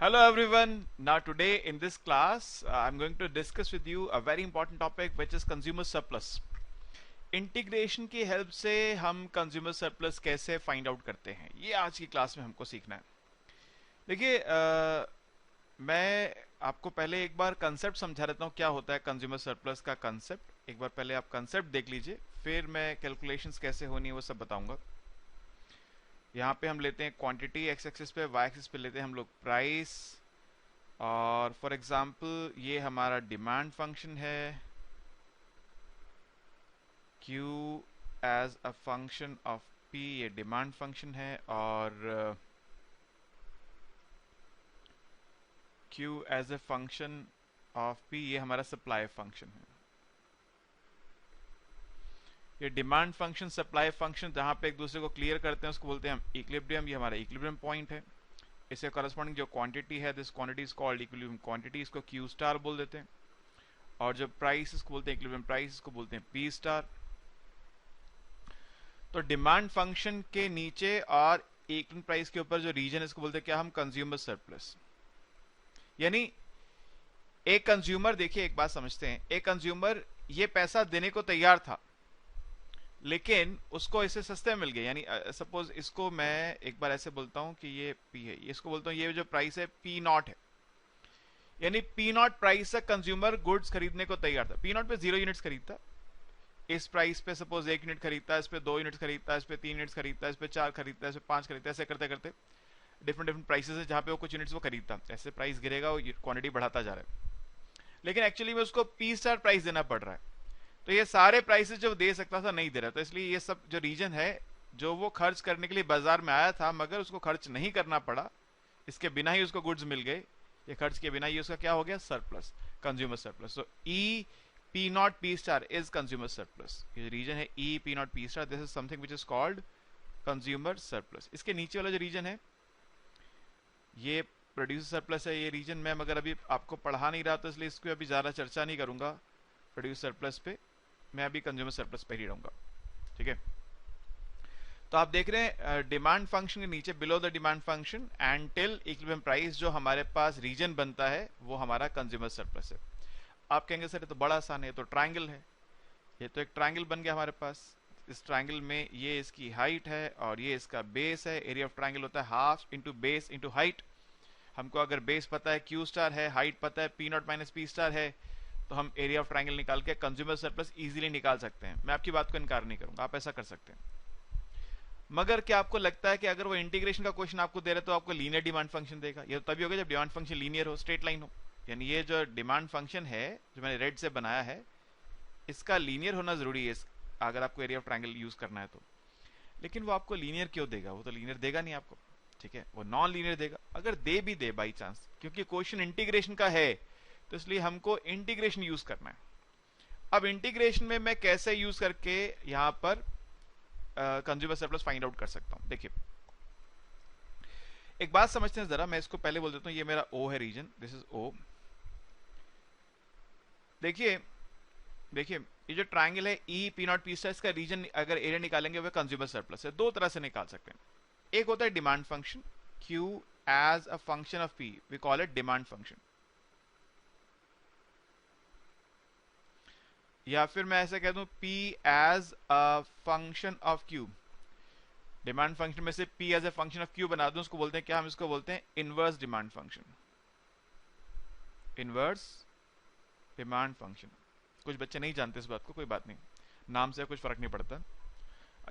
Hello everyone. Now today in this class I'm going to discuss with you a very important topic which is consumer surplus. Integration की help से हम consumer surplus कैसे find out करते हैं ये आज की क्लास में हमको सीखना है। देखिए मैं आपको पहले एक बार कंसेप्ट समझा देता हूँ क्या होता है कंज्यूमर सरप्लस का कंसेप्ट। एक बार पहले आप कंसेप्ट देख लीजिए, फिर मैं कैलकुलेशंस कैसे होनी है वो सब बताऊंगा। यहाँ पे हम लेते हैं क्वांटिटी एक्स एक्सिस पे, वाई एक्सिस पे लेते हैं हम लोग प्राइस, और फॉर एग्जांपल ये हमारा डिमांड फंक्शन है Q as a function of P, ये डिमांड फंक्शन है, और Q as a function of P ये हमारा सप्लाई फंक्शन है। ये डिमांड फंक्शन सप्लाई फंक्शन जहां पे एक दूसरे को क्लियर करते हैं उसको बोलते हैं हम इक्विलिब्रियम। ये हमारा इक्विलिब्रियम पॉइंट है। इससे कॉरेस्पॉन्डिंग जो क्वांटिटी है, this quantity is called equilibrium quantity, इसको Q स्टार बोल देते हैं। और जो प्राइस इसको बोलते हैं इक्विलिब्रियम प्राइस, इसको बोलते हैं P स्टार। तो डिमांड फंक्शन के नीचे और इक्विलिब्रियम प्राइस के ऊपर जो रीजन इसको बोलते हैं क्या हम, कंज्यूमर सरप्लस। यानी एक कंज्यूमर, देखिए एक बात समझते हैं, एक कंज्यूमर ये पैसा देने को तैयार था लेकिन उसको इसे सस्ते में मिल गया। यानी सपोज इसको मैं एक बार ऐसे बोलता हूं कि ये P है, इसको बोलता हूं ये जो प्राइस है P नॉट है। यानी P नॉट प्राइस से कंज्यूमर गुड्स खरीदने को तैयार था। P नॉट पे 0 यूनिट्स खरीदता, इस प्राइस पे सपोज 1 यूनिट खरीदता है, इस पे 2 यूनिट्स खरीदता है, इस पे 3 यूनिट्स खरीदता है, इस पे 4 खरीदता है, इस पे 5 खरीदता है, ऐसे करते करते डिफरेंट डिफरेंट प्राइसेस है जहां पे वो कुछ यूनिट्स वो खरीदता, ऐसे प्राइस गिरेगा, वो क्वांटिटी बढ़ाता जा रहा है। लेकिन एक्चुअली में उसको P स्टार प्राइस देना पड़ रहा है। तो ये सारे प्राइसेस जो दे सकता था नहीं दे रहा, तो इसलिए ये सब जो रीजन है जो वो खर्च करने के लिए बाजार में आया था मगर उसको खर्च नहीं करना पड़ा, इसके बिना ही उसको गुड्स मिल गए, ये खर्च के बिना ही उसका क्या हो गया, surplus, consumer surplus. So E P not P star is consumer surplus. ये रीजन है E P not P star, this is something which is called consumer surplus. इसके नीचे वाला जो रीजन है ये प्रोड्यूसर सरप्लस है। ये रीजन मैं मगर अभी आपको पढ़ा नहीं रहा तो इसलिए इसको अभी ज़्यादा चर्चा नहीं करूंगा प्रोड्यूसर सरप्लस पे, मैं अभी कंज्यूमर सरप्लस पे ही रहूंगा। ठीक है, तो आप देख रहे हैं डिमांड फंक्शन के नीचे below the demand function and till equilibrium price जो हमारे पास रीजन बनता है वो हमारा कंज्यूमर सरप्लस है। आप कहेंगे सर ये तो बड़ा आसान है, ये तो ट्रायंगल है। ये तो एक ट्रायंगल बन गया हमारे पास। इस ट्रायंगल में ये इसकी हाइट है और ये इसका बेस है। एरिया ऑफ ट्रायंगल होता है half into base into height. हमको अगर बेस पता है Q स्टार है, हाइट पता है P not minus P star है, तो हम एरिया ऑफ ट्रायंगल निकाल के कंज्यूमर सरप्लस इजीली निकाल सकते हैं। मैं आपकी बात को इनकार नहीं करूंगा, आप ऐसा कर सकते हैं। मगर क्या आपको लगता है कि अगर वो इंटीग्रेशन का क्वेश्चन आपको दे रहे तो आपको लीनियर डिमांड फंक्शन देगा? ये तो तभी होगा जब डिमांड फंक्शन लीनियर हो, स्ट्रेट लाइन हो। यानी ये जो डिमांड फंक्शन है जो मैंने रेड से बनाया है इसका लीनियर होना जरूरी है अगर आपको एरिया ऑफ ट्रायंगल यूज करना है तो। लेकिन वो आपको लीनियर क्यों देगा? वो तो लीनियर देगा नहीं आपको, ठीक है, वो नॉन लीनियर देगा। अगर दे भी दे बाई चांस, क्योंकि क्वेश्चन इंटीग्रेशन का है तो इसलिए हमको इंटीग्रेशन यूज करना है। अब इंटीग्रेशन में मैं कैसे यूज करके यहां पर कंज्यूमर सरप्लस फाइंड आउट कर सकता हूं? देखिए एक बात समझते हैं जरा, मैं इसको पहले बोल देता हूं, ये मेरा O है रीजन, दिस इज O। देखिए देखिए ये जो ट्रायंगल है E P not P star, इसका रीजन अगर एरिया निकालेंगे वह कंज्यूमर सरप्लस है। दो तरह से निकाल सकते हैं। एक होता है demand function Q as a function of P, we call it demand function. या फिर मैं ऐसे कह दूं P as a function of Q। Demand function में से P as a function of Q बना दूं, उसको बोलते हैं क्या? हम इसको बोलते हैं inverse demand function. Inverse demand function. कुछ बच्चे नहीं जानते इस बात को, कोई बात नहीं, नाम से कुछ फर्क नहीं पड़ता,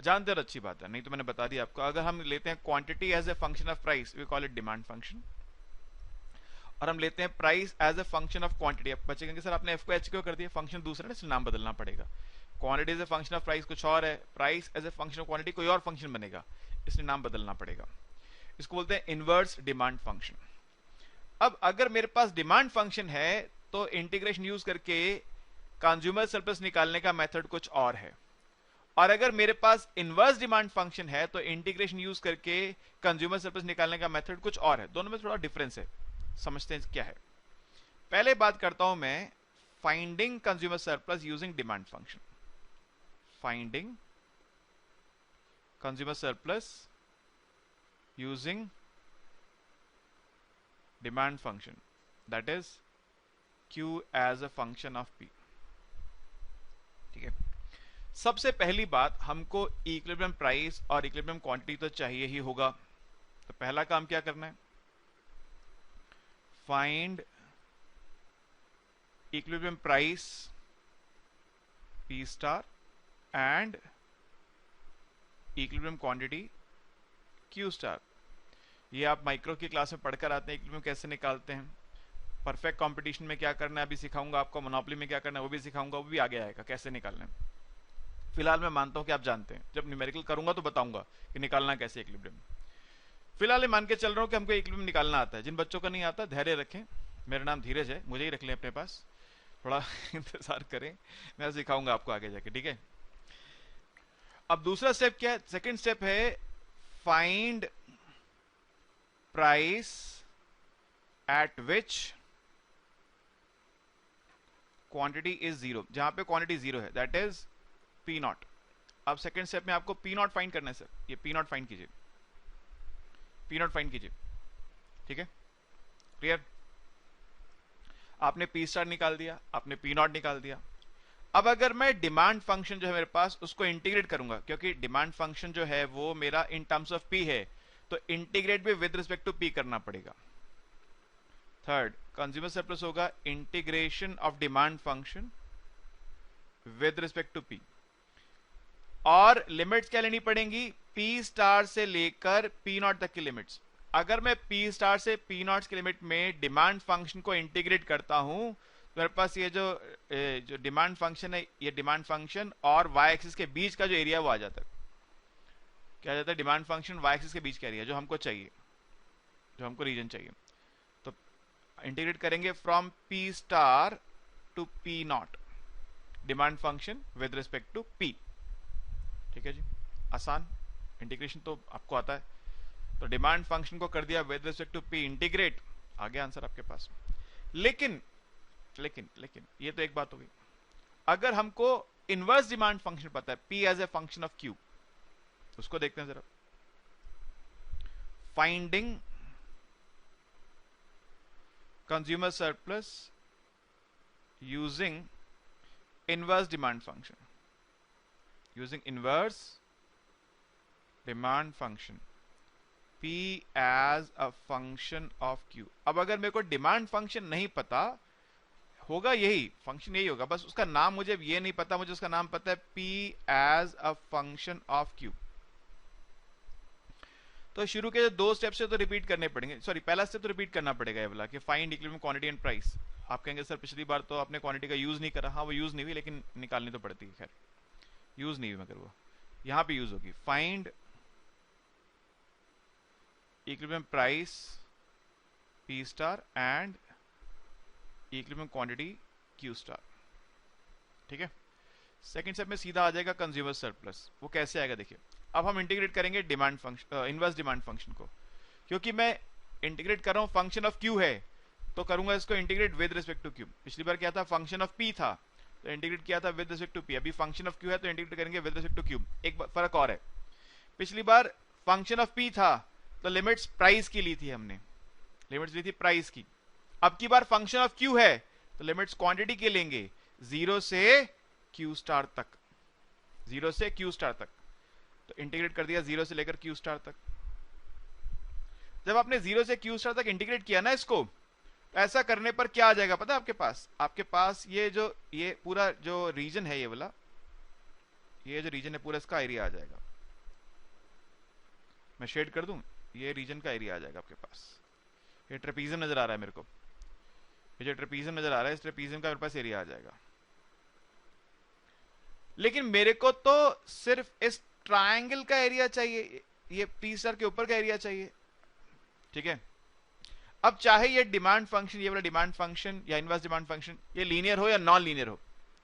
जानते हो अच्छी बात है, नहीं तो मैंने बता दिया आपको। अगर हम लेते हैं quantity as a function of price, we call it demand function. और हम लेते हैं price as a function of quantity. अब बच्चे कहेंगे सर आपने F को H क्यों कर दिया? फंक्शन दूसरा है इसलिए नाम बदलना पड़ेगा। Quantity as a function of price कुछ और है, price as a function of quantity कोई और फंक्शन बनेगा, इसलिए नाम बदलना पड़ेगा। इसको बोलते हैं इनवर्स डिमांड फंक्शन। अब अगर मेरे पास डिमांड फंक्शन है तो इंटीग्रेशन यूज करके कंज्यूमर सरप्लस निकालने का मेथड कुछ और है, और अगर मेरे पास इनवर्स डिमांड फंक्शन है तो इंटीग्रेशन यूज करके कंज्यूमर सरप्लस निकालने का मेथड कुछ और है। दोनों में थोड़ा डिफरेंस है, समझते हैं क्या है। पहले बात करता हूं मैं finding consumer surplus using demand function. Finding consumer surplus using demand function that is Q as a function of P। ठीक है, सबसे पहली बात हमको इक्विलिब्रियम प्राइस और इक्विलिब्रियम क्वांटिटी तो चाहिए ही होगा। तो पहला काम क्या करना है, find equilibrium price P star and equilibrium quantity Q star. ये आप माइक्रो की क्लास में पढ़कर आते हैं इक्विलिब्रियम कैसे निकालते हैं। परफेक्ट कंपटीशन में क्या करना है अभी सिखाऊंगा आपको, मोनोपोली में क्या करना है वो भी सिखाऊंगा, वो भी आगे आएगा कैसे निकालना है। फिलहाल मैं मानता हूं कि आप जानते हैं, जब न्यूमेरिकल करूंगा तो बताऊंगा कि निकालना कैसे इक्विलिब्रियम। फिलहाल मान के चल रहा हूं कि हमको इक्विलिब्रियम निकालना आता है। जिन बच्चों का नहीं आता धैर्य रखें, मेरा नाम धीरज है, मुझे ही रख लें अपने पास, थोड़ा इंतजार करें, मैं सिखाऊंगा आपको आगे जाके। ठीक है, अब दूसरा स्टेप क्या है, सेकंड स्टेप है find price at which quantity is zero. जहां पे क्वांटिटी जीरो है दैट इज P नॉट। अब सेकंड स्टेप में आपको P नॉट फाइंड करना है सर, ये P नॉट फाइंड कीजिए, P नॉट फाइंड कीजिए। ठीक है, क्लियर। आपने P स्टार निकाल दिया, आपने P नॉट निकाल दिया। अब अगर मैं डिमांड फंक्शन जो है मेरे पास उसको इंटीग्रेट करूंगा, क्योंकि डिमांड फंक्शन जो है वो मेरा इन टर्म्स ऑफ P है, तो इंटीग्रेट भी विद रिस्पेक्ट टू P करना पड़ेगा। थर्ड कंज्यूमर सरप्लस होगा integration of demand function with respect to P, और लिमिट्स क्या लेनी पड़ेंगी, P स्टार से लेकर P नॉट तक की लिमिट्स। अगर मैं P स्टार से P नॉट की लिमिट में डिमांड फंक्शन को इंटीग्रेट करता हूं तो मेरे पास ये जो डिमांड फंक्शन है, ये डिमांड फंक्शन और वाई एक्सिस के बीच का जो एरिया वो आ जाता है। क्या आ जाता है, डिमांड फंक्शन वाई एक्सिस के बीच का एरिया जो हमको चाहिए, जो हमको रीजन चाहिए। तो इंटीग्रेट करेंगे from P star to P not demand function with respect to P। ठीक है जी, आसान, इंटीग्रेशन तो आपको आता है। तो डिमांड फंक्शन को कर दिया with respect to P integrate, आ गया आंसर आपके पास। लेकिन ये तो एक बात हो गई। अगर हमको इनवर्स डिमांड फंक्शन पता है P as a function of Q, उसको देखते हैं जरा। Finding consumer surplus using inverse demand function, using inverse demand function P as a function of Q। अब अगर मेरे को डिमांड फंक्शन नहीं पता होगा, यही फंक्शन यही होगा, बस उसका नाम मुझे ये नहीं पता, मुझे उसका नाम पता है P as a function of Q। तो शुरू के जो दो स्टेप से तो रिपीट करने पड़ेंगे, सॉरी पहला स्टेप तो रिपीट करना पड़ेगा ये वाला कि find equilibrium quantity and price. आप कहेंगे सर पिछली बार तो आपने क्वांटिटी का यूज नहीं करा। हाँ वो यूज नहीं हुई, लेकिन निकालनी तो पड़ती है, खैर यूज नहीं हुई, मगर वो यहां पे यूज होगी। Find equilibrium price P star and equilibrium quantity Q star. ठीक है, सेकंड स्टेप में सीधा आ जाएगा कंज्यूमर सरप्लस। वो कैसे आएगा देखिए, अब हम इंटीग्रेट करेंगे demand function, inverse demand function को, क्योंकि मैं इंटीग्रेट कर रहा हूं फंक्शन ऑफ Q है तो करूंगा इसको integrate with respect to Q। पिछली बार क्या था, फंक्शन ऑफ P था तो इंटीग्रेट किया था विद रिस्पेक्ट टू P। अभी फंक्शन ऑफ Q है तो इंटीग्रेट करेंगे विद रिस्पेक्ट टू Q। एक फर्क और है, पिछली बार फंक्शन ऑफ P था तो लिमिट्स प्राइस की ली थी हमने, लिमिट्स ली थी प्राइस की। अब की बार फंक्शन ऑफ Q है तो लिमिट्स क्वांटिटी के लेंगे, 0 से Q स्टार तक, 0 से Q स्टार तक। तो इंटीग्रेट कर दिया 0 से लेकर Q स्टार तक। जब आपने 0 से Q स्टार तक इंटीग्रेट किया ना इसको, तो ऐसा करने पर क्या आ जाएगा पता है आपके पास ये पूरा जो रीजन है, ये वाला ये जो रीजन है पूरा इसका एरिया आ जाएगा। मैं शेड कर दूं, ये रीजन का एरिया आ जाएगा आपके पास। ये ट्रेपीजियम नजर आ रहा है मेरे को, ये जो ट्रेपीजियम नजर आ रहा है इस ट्रेपीजियम का मेरे पास एरिया आ जाएगा। लेकिन मेरे को तो सिर्फ इस ट्रायंगल का एरिया चाहिए, ये P स्टार के ऊपर का एरिया चाहिए। ठीक है, अब चाहे ये डिमांड फंक्शन, ये वाला डिमांड फंक्शन या इनवर्स डिमांड फंक्शन, ये लीनियर हो या नॉन लीनियर हो,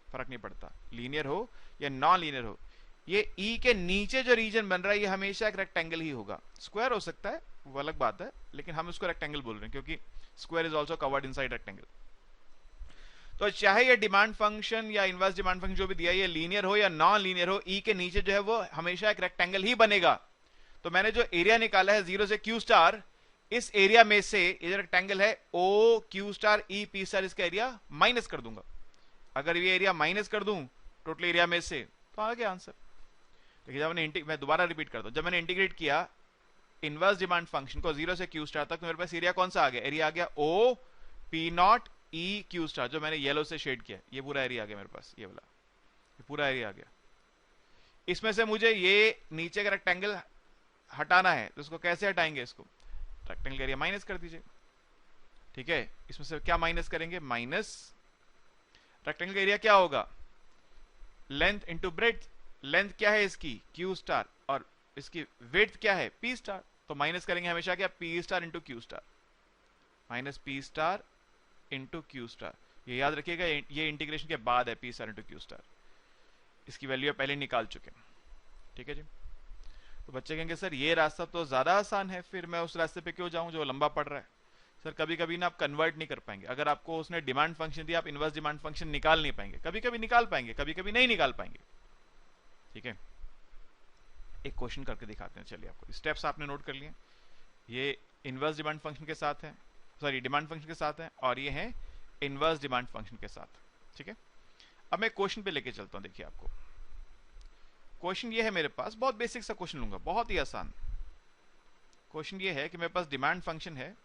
फर्क नहीं पड़ता, लीनियर हो या नॉन लीनियर हो, ये E के नीचे जो रीजन बन रहा है ये हमेशा एक रेक्टेंगल ही होगा। स्क्वायर हो सकता है वो अलग बात है, लेकिन हम उसको रेक्टेंगल बोल रहे हैं क्योंकि square is also covered inside rectangle. तो चाहे ये डिमांड फंक्शन या इनवर्स डिमांड फंक्शन जो भी दिया ये लीनियर हो या नॉन लीनियर हो, E के नीचे जो है वो हमेशा एक रेक्टेंगल ही बनेगा। तो मैंने जो एरिया निकाला है 0 से Q स्टार, इस एरिया में से ये जो रेक्टेंगल है O Q star E P star, इसका एरिया माइनस कर दूंगा। अगर ये एरिया माइनस कर दूं टोटल एरिया में से तो आ गया आंसर। देखिए जब मैंने मैं दोबारा रिपीट करता हूं, जब मैंने इंटीग्रेट किया इनवर्स डिमांड फंक्शन को 0 से क्यू स्टार तक, तो मेरे पास एरिया कौन सा आ गया? एरिया आ गया O P not E Q star, जो मैंने येलो से शेड किया, ये पूरा एरिया आ गया मेरे पास, ये वाला ये पूरा एरिया आ गया। इसमें से मुझे ये नीचे का रेक्टेंगल हटाना है, तो इसको कैसे हटाएंगे? इसको रेक्टेंगल एरिया माइनस कर दीजिए, ठीक है। इसमें से क्या माइनस करेंगे? माइनस रेक्टेंगल एरिया क्या होगा? Length into breadth. लेंथ क्या है इसकी? क्यू स्टार, और इसकी विड्थ क्या है? P star. तो माइनस करेंगे हमेशा क्या? P star into Q star, minus P star into Q star. ये याद रखिएगा, ये इंटीग्रेशन के बाद है P star into Q star, इसकी वैल्यू पहले निकाल चुके हैं, ठीक है जी। तो बच्चे कहेंगे सर ये रास्ता तो ज्यादा आसान है, फिर मैं उस रास्ते पे क्यों जाऊं जो लंबा पड़ रहा है? सर कभी कभी ना आप कन्वर्ट नहीं कर पाएंगे। अगर आपको उसने डिमांड फंक्शन दिया, आप इनवर्स डिमांड फंक्शन निकाल नहीं पाएंगे। कभी कभी निकाल पाएंगे, कभी कभी नहीं निकाल पाएंगे, ठीक है। एक क्वेश्चन करके दिखाते हैं, चलिए। आपको स्टेप्स आपने नोट कर लिए, ये इनवर्स डिमांड फंक्शन के साथ है, सॉरी डिमांड फंक्शन के साथ है, और ये है इनवर्स डिमांड फंक्शन के साथ, ठीक है। अब मैं क्वेश्चन पे लेके चलता हूं। देखिए आपको क्वेश्चन ये है मेरे पास, बहुत बेसिक सा क्वेश्चन लूंगा, बहुत ही आसान क्वेश्चन ये है कि मेरे पास डिमांड फंक्शन है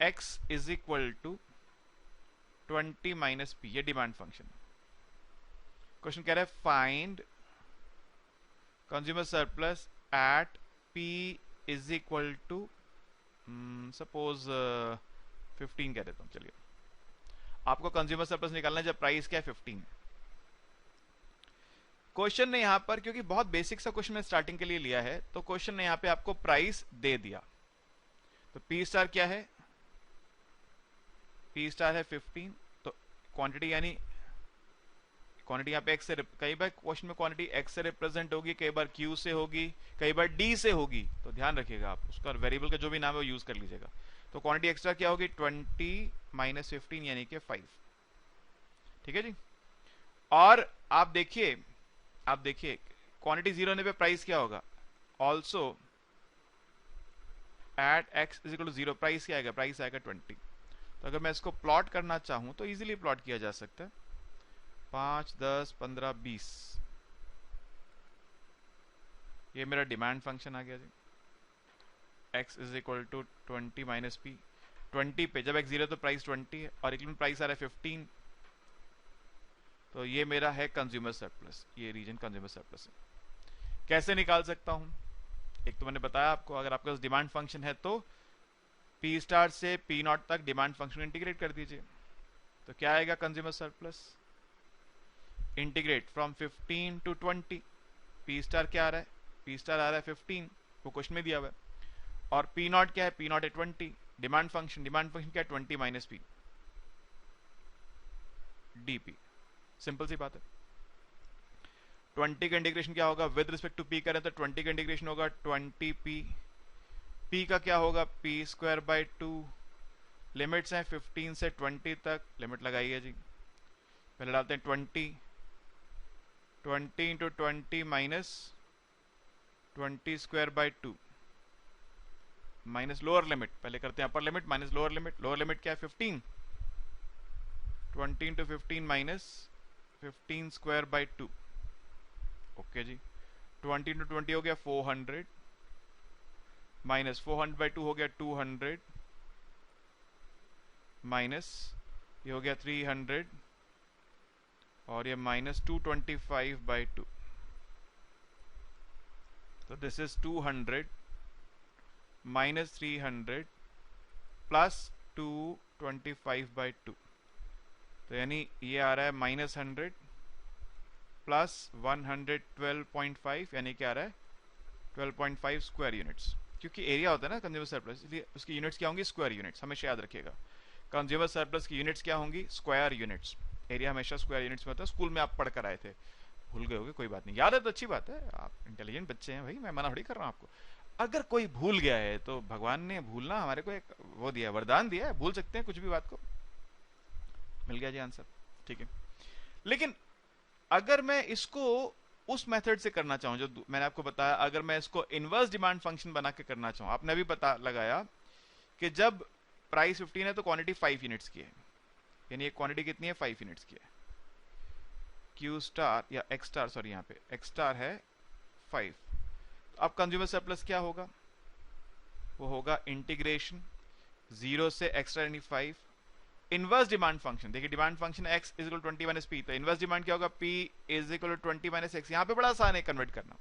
x is equal to 20 minus P, ये डिमांड फंक्शन। क्वेश्चन कह रहा है find consumer surplus at p is equal to suppose 15 कह देता हूं। चलिए आपको कंज्यूमर सरप्लस निकालना है जब प्राइस क्या है? 15। क्वेश्चन ने यहां पर, क्योंकि बहुत बेसिक सा क्वेश्चन मैं स्टार्टिंग के लिए लिया है, तो क्वेश्चन ने यहां पे आपको प्राइस दे दिया। तो पी स्टार क्या है? पी स्टार है 15। तो क्वांटिटी, यानी क्वांटिटी यहाँ पे एक्स से, कई बार क्वेश्चन में क्वांटिटी एक्स से रिप्रेजेंट होगी, कई बार क्यू से होगी, कई बार डी से होगी, तो ध्यान रखिएगा आप उसका वेरिएबल का जो भी नाम है वो यूज कर लीजिएगा। तो क्वांटिटी एक्स्ट्रा क्या होगी? 20 माइनस 15 यानी कि 5, ठीक है जी। और आप देखिए क्वांटिटी 0 होने पे प्राइस क्या होगा? Also at X is equal to 0, price क्या आएगा? प्राइस आएगा 20। तो अगर मैं इसको प्लॉट करना चाहूं तो इजीली प्लॉट किया जा सकता है, 5, 10, 15, 20, ये मेरा डिमांड फंक्शन आ गया जी। x is equal to 20 minus P, 20 पे जब x 0 तो प्राइस 20 है, और इक्वल प्राइस आ रहा है 15, तो ये मेरा है कंज्यूमर सरप्लस, ये रीजन कंज्यूमर सरप्लस है। कैसे निकाल सकता हूं? एक तो मैंने बताया आपको, अगर आपके पास डिमांड फंक्शन है तो पी स्टार से पी नॉट तक डिमांड फंक्शन इंटीग्रेट कर दीजिए। तो क्या आएगा consumer surplus? Integrate from 15 to 20। P star क्या आ रहा है? पी स्टार आ रहा है 15, वो क्वेश्चन में दिया हुआ है, और पी नॉट क्या है? पी नॉट है 20। डिमांड फंक्शन क्या है? 20 माइनस पी डीपी, सिंपल सी बात है। 20 का इंटीग्रेशन क्या होगा? विद रिस्पेक्ट टू पी करें तो 20 का इंटीग्रेशन होगा 20 पी, पी का क्या होगा? P square by 2। लिमिट्स हैं 15 से 20 तक, लिमिट लगाइए जी। पहले डालते हैं 20 into 20 minus 20 square by 2 minus lower limit, पहले करते हैं upper limit minus lower limit. Lower limit क्या है? 15। 20 into 15 minus 15 square by 2, okay जी। 20 इंटू 20 हो गया 400, माइनस 400 बाई 2 हो गया 200, माइनस ये हो गया 300, और ये माइनस 225 बाई 2, तो this is 200 minus 300 plus 225 by 2, तो यानी ये आ रहा है माइनस 100 प्लस 112.5, यानी क्या आ रहा है? 12.5 स्क्वायर यूनिट्स। क्योंकि एरिया होता है ना कंज्यूमर सरप्लस, इसलिए उसकी यूनिट्स क्या होंगी? स्क्वायर यूनिट्स, हमेशा याद रखिएगा। कंज्यूमर सरप्लस की यूनिट्स क्या होंगी? Square units. एरिया हमेशा स्क्वायर यूनिट्स में होता है, स्कूल में आप पढ़ कर आए थे, भूल गए होगे, कोई बात नहीं, याद है तो अच्छी बात है, आप इंटेलिजेंट बच्चे हैं भाई, मैं मना थोड़ी कर रहा हूँ आपको। अगर कोई भूल गया है तो भगवान ने भूलना हमारे को एक वो दिया, वरदान दिया है, भूल सकते हैं कुछ भी बात को। मिल गया जी आंसर, ठीक है। लेकिन अगर मैं इसको उस मेथड से करना चाहूं जो मैंने आपको बताया, अगर मैं इसको इनवर्स डिमांड फंक्शन बना के करना चाहूं, आपने भी पता लगाया कि जब प्राइस 15 है तो क्वांटिटी 5 यूनिट्स की है, यानी एक क्वांटिटी कितनी है 5 यूनिट्स की है। क्यू स्टार या एक्स स्टार, सॉरी यहाँ पे एक्स स्टार है 5। तो अब कंज्यूमर सरप्लस क्या होगा, वो होगा इंटीग्रेशन 0 से एक्स्ट्रा यानी 5 इनवर्स डिमांड फंक्शन। देखिए demand function x is equal 20 minus P, तो इनवर्स डिमांड क्या होगा, p is equal 20 minus x. यहाँ पे बड़ा आसान है कन्वर्ट करना,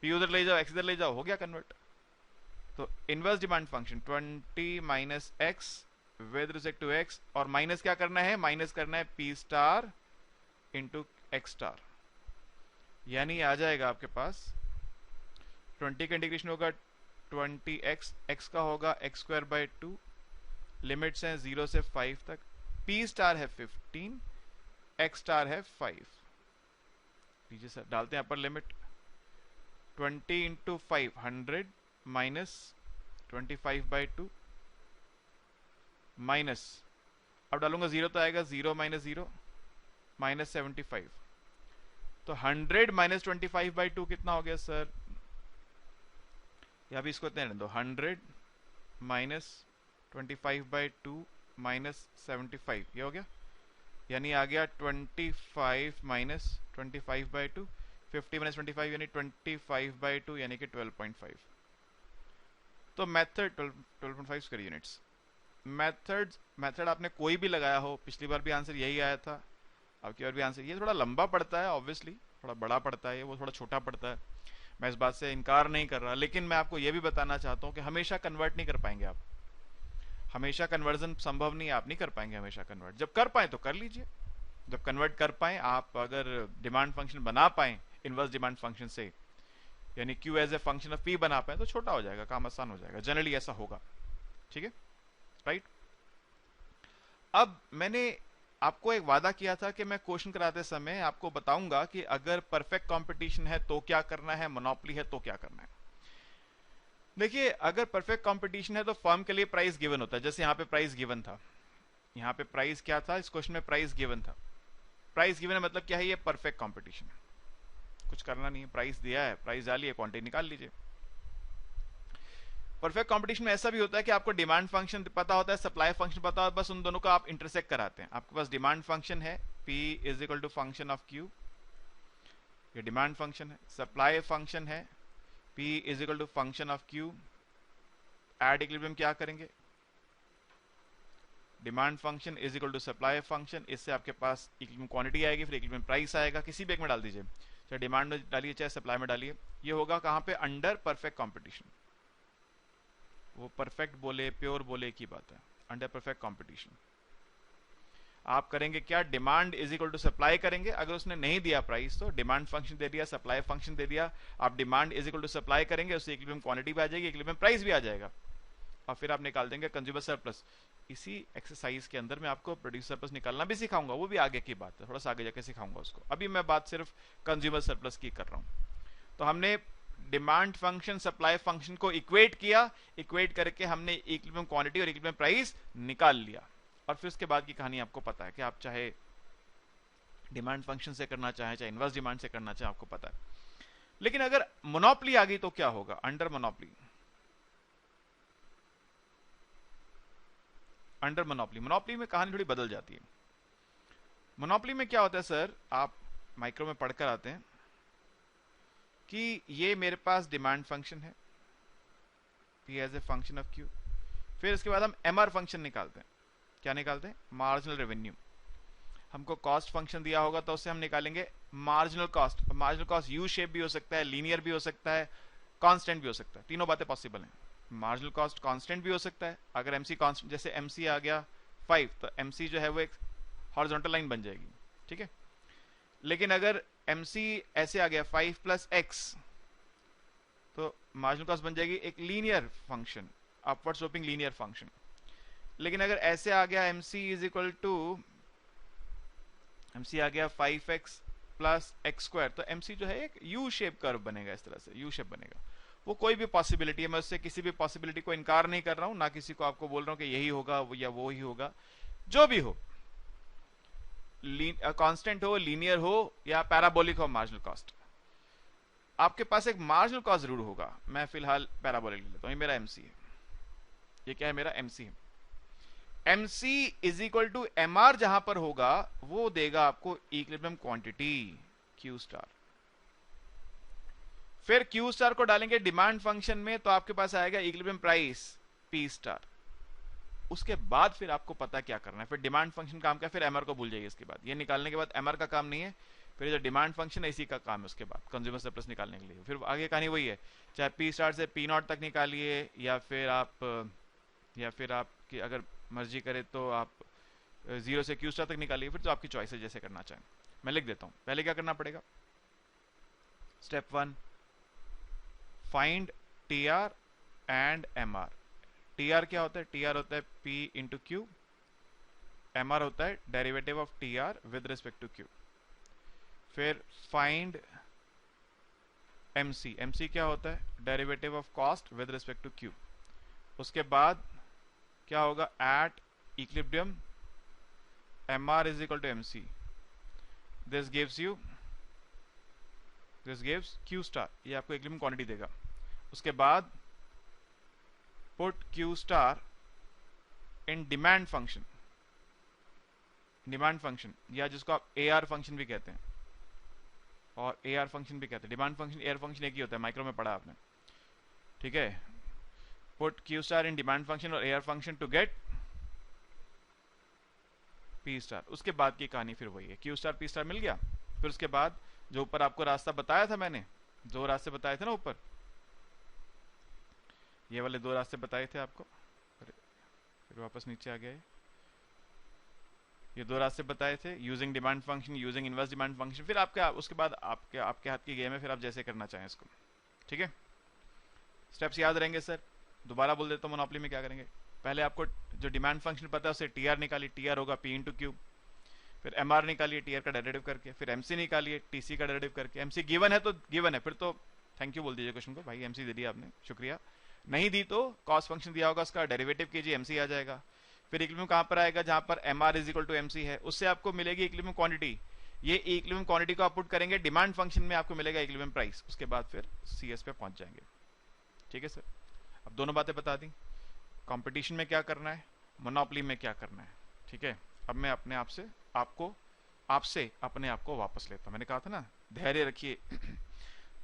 p उधर ले जाओ x इधर ले जाओ, हो गया कन्वर्ट। तो inverse demand function 20 minus X with respect to x, और माइनस क्या करना है, माइनस करना है p star into X star, यानी आ जाएगा आपके पास 20 का इंटीग्रेशन होगा 20x, x का होगा x स्क्वायर बाई 2, लिमिट्स हैं 0 से 5 तक, p स्टार है 15, x स्टार है 5। लीजिए सर डालते हैं upper limit 20 into 5 100 minus 25 by 2 minus, अब डालूंगा 0 तो आएगा 0 माइनस 0 माइनस 75, तो 100 माइनस 25 बाई 2 कितना हो गया सर, या भी इसको इतने रहने दो, 100 माइनस 25 बाई 2 माइनस 75, ये हो गया, यानी आ गया 25 माइनस 25 बाई 2, 50 माइनस 25 यानी 25 बाई 2 यानी कि 12.5। तो मेथड 12.5 स्क्वायर यूनिट्स। मेथड आपने कोई भी लगाया हो, पिछली बार भी आंसर यही आया था, अब की बार भी आंसर, ये थोड़ा लंबा पड़ता है ऑब्वियसली, थोड़ा बड़ा पड़ता है, वो थोड़ा छोटा पड़ता है, मैं इस बात से इनकार नहीं कर रहा, लेकिन मैं आपको यह भी बताना चाहता हूं कि हमेशा कन्वर्ट नहीं कर पाएंगे आप, हमेशा कन्वर्जन संभव नहीं, आप नहीं कर पाएंगे हमेशा कन्वर्ट। जब कर पाए तो कर लीजिए, जब कन्वर्ट कर पाए आप, अगर डिमांड फंक्शन बना पाए इनवर्स डिमांड फंक्शन से, यानी Q as a function of P बना पाए, तो छोटा हो जाएगा, काम आसान हो जाएगा, जनरली ऐसा होगा। ठीक है, राइट। अब मैंने आपको एक वादा किया था कि मैं क्वेश्चन कराते समय आपको बताऊंगा कि अगर परफेक्ट कंपटीशन है तो क्या करना है, मोनोपोली है तो क्या करना है। देखिए अगर परफेक्ट कंपटीशन है तो फर्म के लिए प्राइस गिवन होता है, जैसे यहाँ पे प्राइस गिवन था, यहाँ पे प्राइस क्या था, इस क्वेश्चन में प्राइस गिवन था। प्राइस गिवन है मतलब क्या है, ये परफेक्ट कंपटीशन है, कुछ करना नहीं है, प्राइस दिया है, प्राइस डालिए, क्वांटिटी निकाल लीजिए। परफेक्ट कंपटीशन में ऐसा भी होता है कि आपको डिमांड फंक्शन पता होता है, सप्लाई फंक्शन पता होता है, बस उन दोनों को आप इंटरसेक्ट कराते हैं। आपके पास डिमांड फंक्शन है P is equal to function of Q, ये डिमांड फंक्शन है, सप्लाई फंक्शन है P is equal to function of Q, at equilibrium क्या करेंगे, demand function is equal to supply function, इससे आपके पास इक्विलिब्रियम क्वांटिटी आएगी, फिर इक्विलिब्रियम प्राइस आएगा, किसी भी एक में डाल दीजिए, चाहे डिमांड में डालिए चाहे सप्लाई में डालिए। ये होगा कहां पे, अंडर परफेक्ट कंपटीशन, वो परफेक्ट बोले प्योर बोले की बात है, अंडर परफेक्ट कंपटीशन। आप करेंगे क्या, demand is equal to supply करेंगे, अगर उसने नहीं दिया प्राइस तो डिमांड फंक्शन दे दिया, सप्लाई फंक्शन दे दिया, आप demand is equal to supply करेंगे, उससे इक्विलिब्रियम क्वांटिटी भी आ जाएगी, इक्विलिब्रियम प्राइस भी आ जाएगा, और फिर आप निकाल देंगे कंज्यूमर सरप्लस। इसी एक्सरसाइज के अंदर मैं आपको प्रोड्यूसर सरप्लस निकालना भी सिखाऊंगा, वो भी आगे की बात है, थोड़ा सा आगे जाके सिखाऊंगा उसको, अभी मैं बात सिर्फ कंज्यूमर सरप्लस की कर रहा हूं। तो हमने डिमांड फंक्शन सप्लाई फंक्शन को इक्वेट किया, इक्वेट करके हमने इक्विलिब्रियम क्वांटिटी और इक्विलिब्रियम प्राइस निकाल लिया, और फिर उसके बाद की कहानी आपको पता है कि आप चाहे डिमांड फंक्शन से करना चाहे चाहे इनवर्स डिमांड से करना चाहे, आपको पता है। लेकिन अगर मोनोपोली आ गई तो क्या होगा, under monopoly, under monopoly, monopoly में कहानी थोड़ी बदल जाती है। मोनोपोली में क्या होता है सर, आप माइक्रो में पढ़कर आते हैं कि ये मेरे पास डिमांड फंक्शन है P as a function of Q, फिर इसके बाद हम MR फंक्शन निकालते हैं, क्या निकालते हैं, मार्जिनल रेवेन्यू। हमको कॉस्ट फंक्शन दिया होगा तो उससे हम निकालेंगे marginal cost, marginal cost U shape भी हो सकता है, लीनियर भी हो सकता है, कांस्टेंट भी हो सकता है, तीनों बातें पॉसिबल हैं। मार्जिनल कॉस्ट कांस्टेंट भी हो सकता है, अगर MC कांस्टेंट, जैसे MC आ गया 5 तो MC जो है वो एक हॉरिजॉन्टल लाइन बन जाएगी, ठीक है। लेकिन अगर MC ऐसे आ गया 5 प्लस x, तो मार्जिनल कॉस्ट बन जाएगी एक linear function, upward sloping linear function. लेकिन अगर ऐसे आ गया MC is equal to, MC आ गया 5x प्लस x स्क्वायर, तो MC जो है एक U शेप कर्व बनेगा, इस तरह से U शेप बनेगा। वो कोई भी पॉसिबिलिटी है, मैं उससे किसी भी पॉसिबिलिटी को इनकार नहीं कर रहा हूं, ना किसी को आपको बोल रहा हूं कि यही होगा या वो ही होगा, जो भी हो, कांस्टेंट हो, लीनियर हो या पैराबोलिक हो मार्जिनल कॉस्ट, आपके पास एक मार्जिनल कॉस्ट जरूर होगा। मैं फिलहाल पैराबोलिक ले लेता हूं, ये मेरा एमसी है, ये क्या है मेरा एमसी है। MC is equal to MR जहां पर होगा वो देगा आपको इक्विलिब्रियम क्वांटिटी क्यू स्टार। फिर क्यू स्टार को डालेंगे डिमांड फंक्शन में तो आपके पास आएगा इक्विलिब्रियम प्राइस पी स्टार। उसके बाद फिर आपको पता क्या करना है, फिर डिमांड फंक्शन काम क्या, फिर एमआर को भूल जाइए। इसके बाद ये निकालने के बाद एमआर का काम नहीं है, फिर जो डिमांड फंक्शन है इसी का काम है उसके बाद कंज्यूमर सरप्लस निकालने के लिए। फिर आगे कहानी वही है, चाहे पी स्टार से पी नॉट तक निकालिए या फिर आप की अगर मर्जी करे तो आप जीरो से क्यू स्टार तक निकालिए, फिर तो आपकी चॉइस है जैसे करना चाहें। मैं लिख देता हूं, पहले क्या करना पड़ेगा। Step 1, find T R and M R. T R क्या होता है, टी आर होता है P into Q, M R होता है derivative of T R with respect to Q. फिर फाइंड एमसी, एमसी क्या होता है derivative of cost with respect to Q. उसके बाद क्या होगा, at equilibrium M R is equal to MC, this gives Q star, ये आपको इक्विलिब्रियम क्वांटिटी देगा। उसके बाद put Q star in demand function, demand function या जिसको आप ए आर फंक्शन भी कहते हैं और ए आर फंक्शन भी कहते हैं। डिमांड फंक्शन ए आर फंक्शन एक ही होता है, माइक्रो में पढ़ा आपने, ठीक है। Put Q star in demand function और A R function to get P star. उसके बाद की कहानी फिर वही है, क्यू स्टार पी स्टार मिल गया। फिर उसके बाद जो ऊपर आपको रास्ता बताया था मैंने, दो रास्ते बताए थे ना ऊपर, ये वाले दो रास्ते बताए थे आपको, फिर वापस नीचे आ गए। ये दो रास्ते बताए थे, using demand function, using inverse demand function. फिर आपके उसके बाद आपके हाथ की गेम है, फिर आप जैसे करना चाहें इसको, ठीक है। स्टेप्स याद रहेंगे सर, दोबारा बोल देता हूँ मोनोपोली में क्या करेंगे। पहले आपको जो डिमांड फंक्शन पता है उससे टी आर निकालिए, टी आर होगा पी इंटू क्यू। फिर एम आर निकालिए टी आर का डेरिवेटिव करके, फिर एमसी निकालिए टीसी का डेरिवेटिव करके। एमसी गिवन है तो गिवन है, फिर तो थैंक यू बोल दीजिए क्वेश्चन को, भाई एमसी दे दिया आपने, शुक्रिया। नहीं दी तो कॉस्ट फंक्शन दिया होगा उसका डेरिवेटिव कीजिए, एमसी आ जाएगा। फिर इक्विलिब्रियम कहां पर आएगा, जहां पर M R is equal to MC है, उससे आपको मिलेगी इक्विलिब्रियम क्वांटिटी। ये इक्विलिब्रियम क्वांटिटी को आप पुट करेंगे डिमांड फंक्शन में, आपको मिलेगा इक्विलिब्रियम प्राइस। उसके बाद फिर सीएस पे पहुंच जाएंगे, ठीक है सर। अब दोनों बातें बता दी, कंपटीशन में क्या करना है, मोनोपोली में क्या करना है, ठीक है। अब मैं अपने आप से आपसे अपने आप को वापस लेता हूं। मैंने कहा था ना धैर्य रखिए,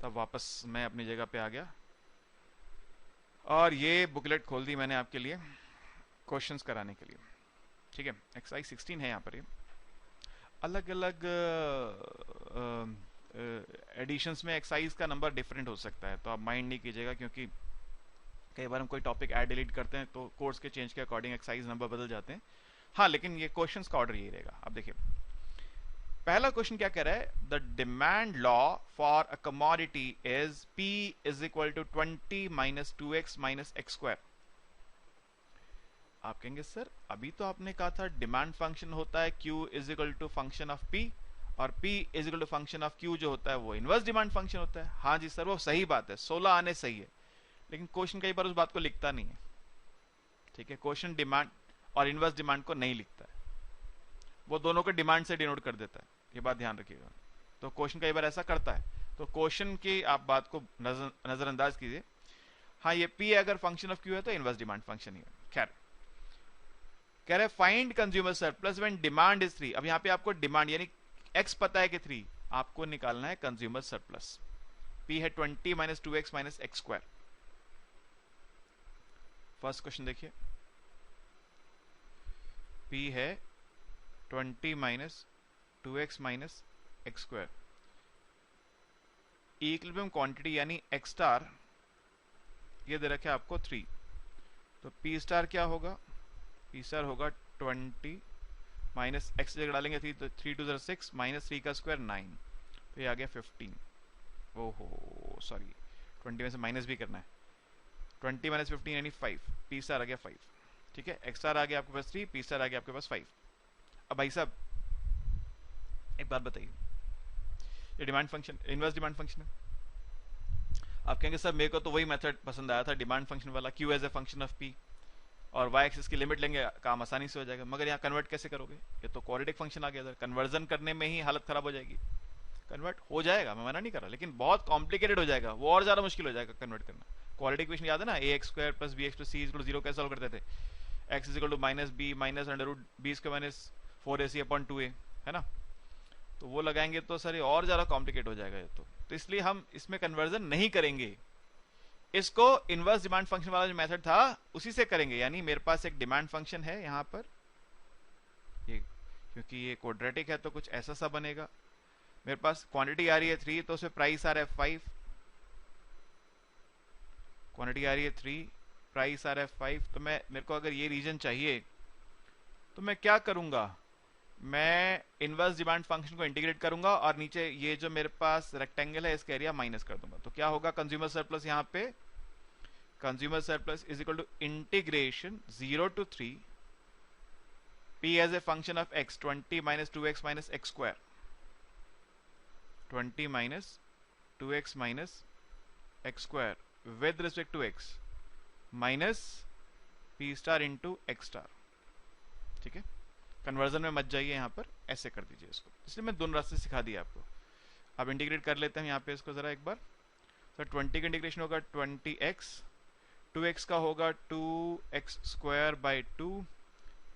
तब वापस मैं अपनी जगह पे आ गया और ये बुकलेट खोल दी मैंने आपके लिए क्वेश्चंस कराने के लिए, ठीक है। एक्सरसाइज 16 है यहाँ पर। ये अलग अलग एडिशंस में एक्सरसाइज का नंबर डिफरेंट हो सकता है, तो आप माइंड नहीं कीजिएगा, क्योंकि कई बार हम कोई टॉपिक ऐड डिलीट करते हैं तो कोर्स के चेंज के अकॉर्डिंग एक्सरसाइज नंबर बदल जाते हैं। हाँ, लेकिन ये क्वेश्चंस का ऑर्डर यही रहेगा। अब देखिए पहला क्वेश्चन क्या कह रहा है, the demand law for a commodity is P is equal to 20 minus 2x minus x square. आप कहेंगे सर अभी तो आपने कहा था डिमांड फंक्शन होता है Q is equal to function of P और P is equal to function of Q जो होता है वो इनवर्स डिमांड फंक्शन होता है। हाँ जी सर, वो सही बात है, 16 आने सही है, लेकिन क्वेश्चन कई बार उस बात को लिखता नहीं है, ठीक है। क्वेश्चन डिमांड और इनवर्स डिमांड को नहीं लिखता है, वो दोनों को डिमांड से डिनोट कर देता है, ये बात ध्यान रखिएगा। तो क्वेश्चन कई बार ऐसा करता है, तो क्वेश्चन की आप बात को नजरअंदाज कीजिए। हाँ, ये P अगर फंक्शन ऑफ Q है तो इनवर्स डिमांड फंक्शन ही है। खैर, कह रहे find consumer surplus when demand is 3। अब यहाँ पे आपको डिमांड यानी x पता है कि 3, आपको निकालना है कंज्यूमर सरप्लस। P है 20 minus 2x minus x square. First question देखिए, P है 20 minus 2x minus x square. Equilibrium quantity यानी x स्टार ये दे रखे आपको 3, तो P स्टार क्या होगा, P स्टार होगा 20 माइनस एक्स जगह डालेंगे 3 तो 3 2 6 माइनस 3 का स्क्वायर 9, तो ये आ गया 15। ओहो सॉरी, 20 में से माइनस भी करना है, 20 माइनस 15 यानी 5, P स्टार आ गया 5, ठीक है। एक्स स्टार आ गया आपके पास 3, P स्टार आ गया आपके पास 5। अब भाई साहब एक बात बताइए, ये demand function inverse demand function है। आप कहेंगे सर मेरे को तो वही मेथड पसंद आया था डिमांड फंक्शन वाला, Q as a function of P और y एक्सिस की लिमिट लेंगे, काम आसानी से हो जाएगा। मगर यहाँ कन्वर्ट कैसे करोगे, ये तो क्वाड्रेटिक फंक्शन आ गया, कन्वर्जन करने में ही हालत खराब हो जाएगी। कन्वर्ट हो जाएगा, मैं मना नहीं कर रहा, लेकिन बहुत कॉम्प्लिकेटेड हो जाएगा, वो और ज्यादा मुश्किल हो जाएगा कन्वर्ट करना। क्वालिटी इक्वेशन याद है ना, A X square plus B X plus C equal 0 कैसे सॉल्व करते थे? X is equal to minus B minus under root B square minus 4ac upon 2a, है ना? तो वो लगाएंगे तो सर ये और ज्यादा कॉम्प्लिकेट हो जाएगा ये तो इसलिए हम इसमें कन्वर्जन नहीं करेंगे। इसको इनवर्स डिमांड फंक्शन वाला जो मेथड था उसी से करेंगे। यानी मेरे पास एक डिमांड फंक्शन है यहाँ पर, ये क्योंकि ये क्वाड्रेटिक है तो कुछ ऐसा सा बनेगा। मेरे पास क्वांटिटी आ रही है 3 तो उसमें प्राइस आ रहा है 5, क्वांटिटी आ रही है 3, प्राइस आ रहा है 5। तो मेरे को अगर ये रीजन चाहिए तो मैं क्या करूंगा, मैं इनवर्स डिमांड फंक्शन को इंटीग्रेट करूंगा और नीचे ये जो मेरे पास रेक्टेंगल है इसका एरिया माइनस कर दूंगा। तो क्या होगा, कंज्यूमर सरप्लस, यहाँ पे consumer surplus is equal to integration 0 to 3 p as a function of x 20 minus 2x minus x square, 20 minus 2x minus x square with respect to x minus p star into x star। ठीक है, conversion में मत जाइए, यहाँ पर ऐसे कर दीजिए इसको, इसलिए मैं दोनों रास्ते सिखा दिया आपको। अब इंटीग्रेट कर लेते हैं यहाँ पे इसको जरा एक बार। तो 20 का इंटीग्रेशन होगा 20x, 2x का होगा 2x square by 2,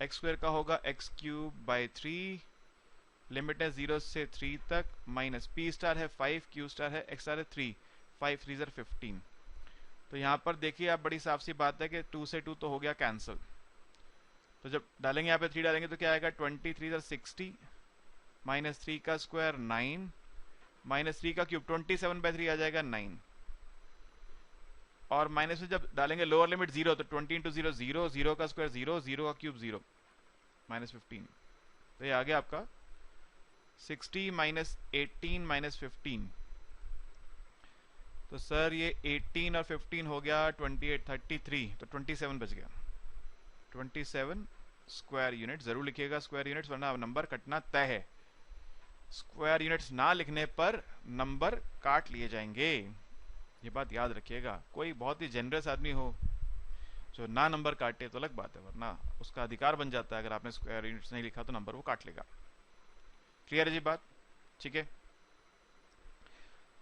x square का होगा x क्यूब बाई 3, लिमिट है 0 से 3 तक, माइनस p स्टार है 5, q स्टार है, x स्टार है 3, 5 3 15। तो यहाँ पर देखिए आप, बड़ी साफ सी बात है कि 2 से 2 तो हो गया कैंसिल। तो जब डालेंगे यहाँ पे 3 डालेंगे तो क्या आएगा, 23 60, माइनस 3 का स्क्वायर 9, माइनस 3 का क्यूब 27/3 आ जाएगा 9, और माइनस में जब डालेंगे लोअर लिमिट 0 तो 20 इंटू 0 0, 0 का स्क्वायर 0, 0 का क्यूब 0, माइनस 15। तो ये आ गया आपका 60 माइनस 18 माइनस 15। तो सर ये 18 और 15 हो गया 28, 33, तो 27 बच गया। 27 स्क्वायर यूनिट, जरूर लिखिएगा स्क्वायर यूनिट्स, वरना नंबर कटना तय है। स्क्वायर यूनिट्स ना लिखने पर नंबर काट लिए जाएंगे, ये बात याद रखिएगा। कोई बहुत ही जेनरस आदमी हो जो ना नंबर काटे तो अलग बात है, वरना उसका अधिकार बन जाता है, अगर आपने स्क्वायर यूनिट्स नहीं लिखा तो नंबर वो काट लेगा। क्लियर है जी बात? ठीक है,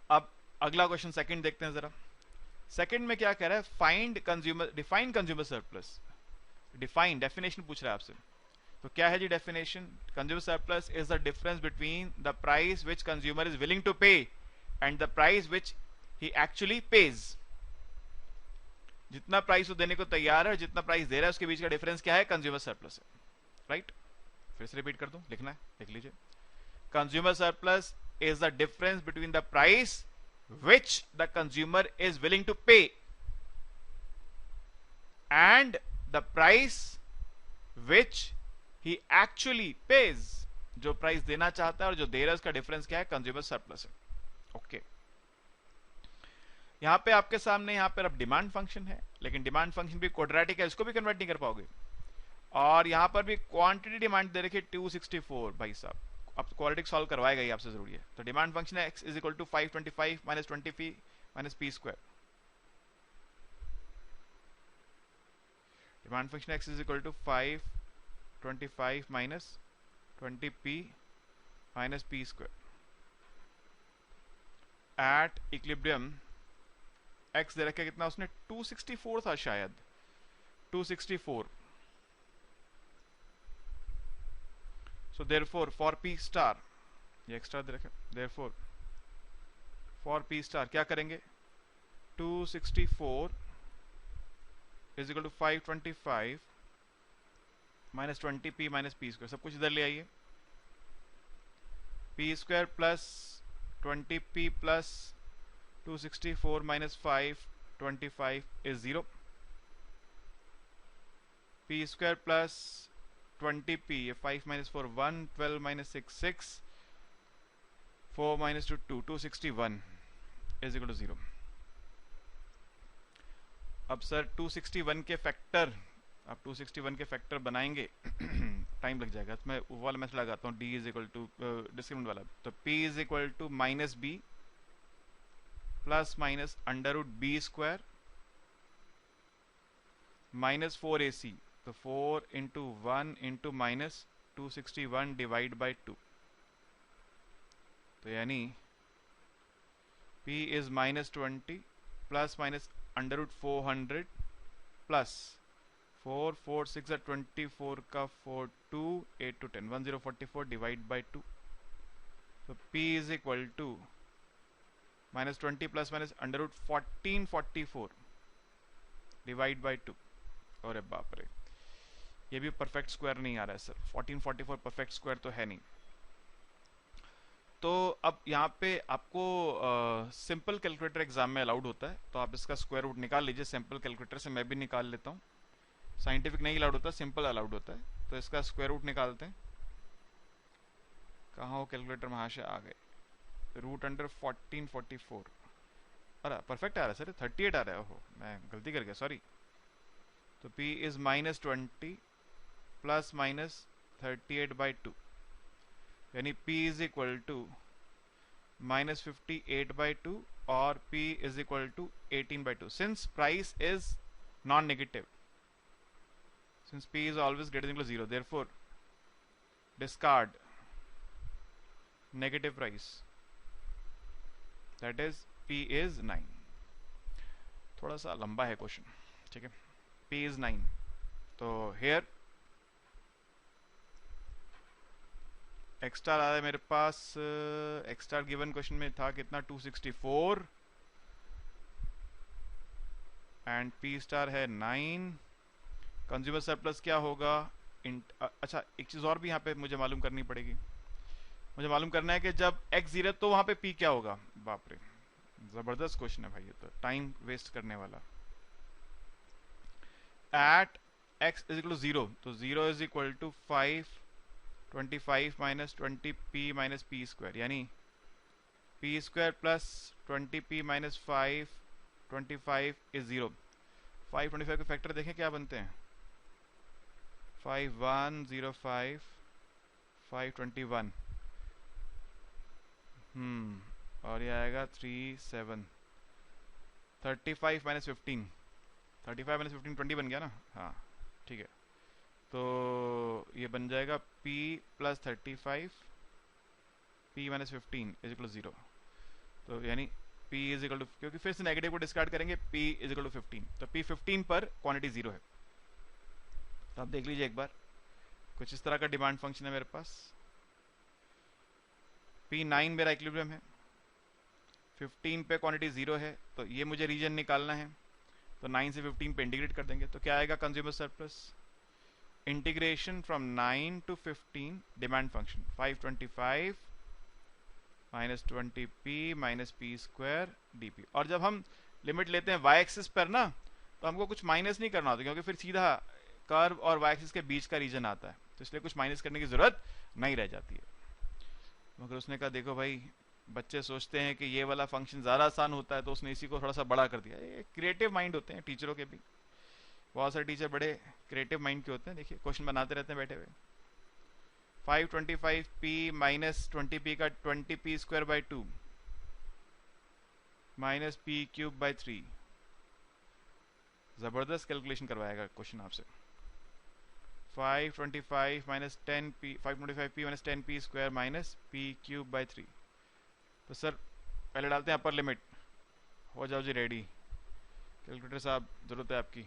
अब अगला क्वेश्चन सेकंड देखते हैं जरा। सेकंड में क्या कह रहा है, find consumer, define consumer surplus. Define, definition पूछ रहा है आपसे। तो क्या है जी definition, consumer surplus is the difference between the price which consumer is willing to pay and the price which he actually pays. जितना प्राइस वो देने को तैयार है और जितना प्राइस दे रहा है उसके बीच का डिफरेंस क्या है, कंज्यूमर सरप्लस है। राइट, फिर से रिपीट कर दूं, लिखना है, लिख लीजिए। Consumer surplus is the difference between the price which the consumer is willing to pay and the price which he actually pays। जो प्राइस देना चाहता है और जो दे रहा है उसका डिफरेंस क्या है, कंज्यूमर सरप्लस है। ओके, यहां पे आपके सामने यहाँ पर अब डिमांड फंक्शन है, लेकिन डिमांड फंक्शन भी क्वाड्रेटिक है, इसको भी कन्वर्ट नहीं कर पाओगे। और यहां पर भी क्वांटिटी डिमांड दे रखी है 264, भाई साहब अब क्वाड्रेटिक सॉल्व करवाएगा ही आपसे, जरूरी है। तो डिमांड फंक्शन है x is equal to 525 minus 20p minus p square. Demand function x is equal to 525 minus 20p minus p square. At equilibrium x दे रखा कितना उसने, 264 था शायद, 264। So therefore for p star, ये एक्स्ट्रा दे रखे, therefore for p star क्या करेंगे, 264 is equal to 525 minus 20p minus p square, सब कुछ इधर ले आइए। p square plus 20p plus 264 minus 525 is 0, p square plus 20p, ये 5 minus 4 1, 12 minus 6 6, 4 minus 2 2, 261 is equal to 0। अब सर 261 के फैक्टर, अब 261 के फैक्टर बनाएंगे टाइम लग जाएगा, तो मैं वो वाला मेथड लगाता हूँ, d is equal to discriminant वाला। तो p is equal to minus B plus minus under root B square minus 4ac, तो 4 into 1 into minus 261 divide by 2, तो यानी P is -20 plus minus √400 plus 4 4 6 24 का 4 2 8 to 10 1044 डिवाइड बाई 2. तो P is equal to -20 plus minus √1444 divide by 2. अरे बाप रे, ये भी परफेक्ट स्क्वायर नहीं आ रहा है सर. 1444 परफेक्ट स्क्वायर तो है नहीं. तो अब यहाँ पे आपको सिंपल कैलकुलेटर एग्जाम में अलाउड होता है, तो आप इसका स्क्वायर रूट निकाल लीजिए. सिंपल कैलकुलेटर से मैं भी निकाल लेता हूँ. साइंटिफिक नहीं अलाउड होता, सिंपल अलाउड होता है. तो इसका स्क्वायर रूट निकालते हैं. कहाँ हो कैलकुलेटर महाशय? आ गए. Root under 1444. अरे परफेक्ट आ रहा है सर, 38 आ रहा है. ओहो, मैं गलती कर गया, सॉरी. तो P is -20 plus minus 38 by 2, यानी P is equal to -58 by 2 और P is equal to 18 by 2. Since price is non negative, since P is always greater than equal to 0, therefore discard negative price, that is P is 9. थोड़ा सा लंबा है question, ठीक है. P is 9. तो here x star आ रहा है मेरे पास. x स्टार गिवन क्वेश्चन में था कितना? 264 एंड P स्टार है 9. कंज्यूमर सरप्लस क्या होगा? अच्छा, एक चीज और भी यहाँ पे मुझे मालूम करनी पड़ेगी. मुझे मालूम करना है कि जब x 0 तो वहां पे P क्या होगा. बाप रे, जबरदस्त क्वेश्चन है भाई, ये तो टाइम वेस्ट करने वाला. एट x इज इक्वल टू 0, तो 0 is equal to 525 minus 20p minus P square, यानी p square plus 20p minus 525 is 0. 525 के फैक्टर देखें क्या बनते हैं. 5105 521, और ये आएगा 37. 35 माइनस 15, 35 माइनस 15 20 बन गया ना. हाँ ठीक है. तो ये बन जाएगा P plus 35 P minus 15 is equal to 0. तो यानी P इज इक्वल टू, क्योंकि फिर से नेगेटिव को डिस्कार्ड करेंगे, P इज इक्वल टू 15. तो P 15 पर क्वांटिटी 0 है. तो आप देख लीजिए एक बार, कुछ इस तरह का डिमांड फंक्शन है मेरे पास. P9 मेरा इक्विलिब्रियम है, 15 पे क्वांटिटी 0 है, तो ये मुझे रीजन निकालना है. तो 9 से 15 पे इंटीग्रेट कर देंगे, तो क्या आएगा? Consumer surplus integration from 9 to 15 demand function 525 minus 20p minus P square dp. और जब हम लिमिट लेते हैं y एक्सिस पर ना, तो हमको कुछ माइनस नहीं करना होता, क्योंकि फिर सीधा कर्व और y एक्सिस के बीच का रीजन आता है, तो इसलिए कुछ माइनस करने की जरूरत नहीं रह जाती है. मगर उसने कहा देखो भाई, बच्चे सोचते हैं कि ये वाला फंक्शन ज़्यादा आसान होता है, तो उसने इसी को थोड़ा सा बड़ा कर दिया. ये क्रिएटिव माइंड होते हैं टीचरों के भी. बहुत सारे टीचर बड़े क्रिएटिव माइंड के होते हैं. देखिए क्वेश्चन बनाते रहते हैं बैठे हुए. 525p माइनस 20p का 20p square by 2 minus p cube by 3. जबरदस्त कैलकुलेशन करवाएगा क्वेश्चन आपसे. 525 minus 10p 525p minus 10p square minus p cube by 3. तो सर पहले डालते हैं अपर लिमिट. हो जाओ जी रेडी कैलकुलेटर साहब, जरूरत है आपकी.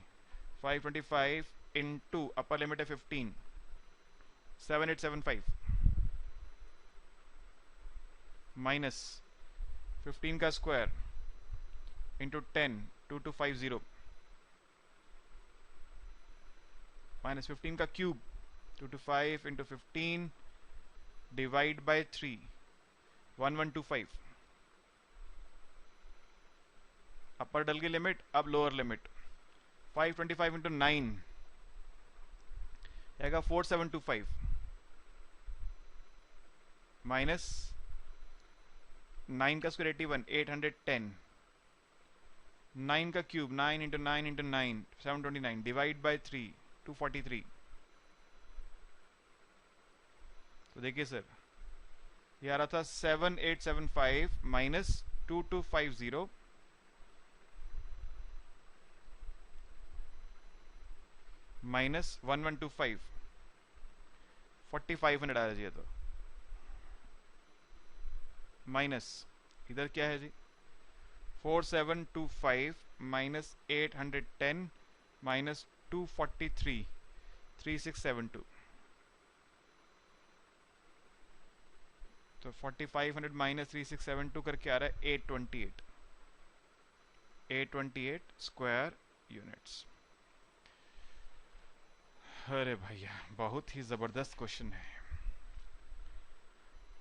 525 इंटू अपर लिमिट है 15, 7875 माइनस 15 का स्क्वायर इंटू 10 2250 माइनस 15 का क्यूब 225 इंटू 15 डिवाइड बाय 3 1125. अपर डल की लिमिट, अब लोअर लिमिट. 525 इंटू 9 आएगा 4725 माइनस 9 का स्क्वायर 81 810. 9 का cube 9 into 9 into 9 729 divide by 3 243. तो देखिए सर, ये आ रहा था 7875 माइनस 2250 माइनस 1125 4500 आ रहा है. तो माइनस इधर क्या है जी? 4725 माइनस 810 माइनस 243 3672, तो 4500 माइनस 3672 करके आ रहा है 828 स्क्वायर यूनिट्स। अरे भैया बहुत ही जबरदस्त क्वेश्चन है।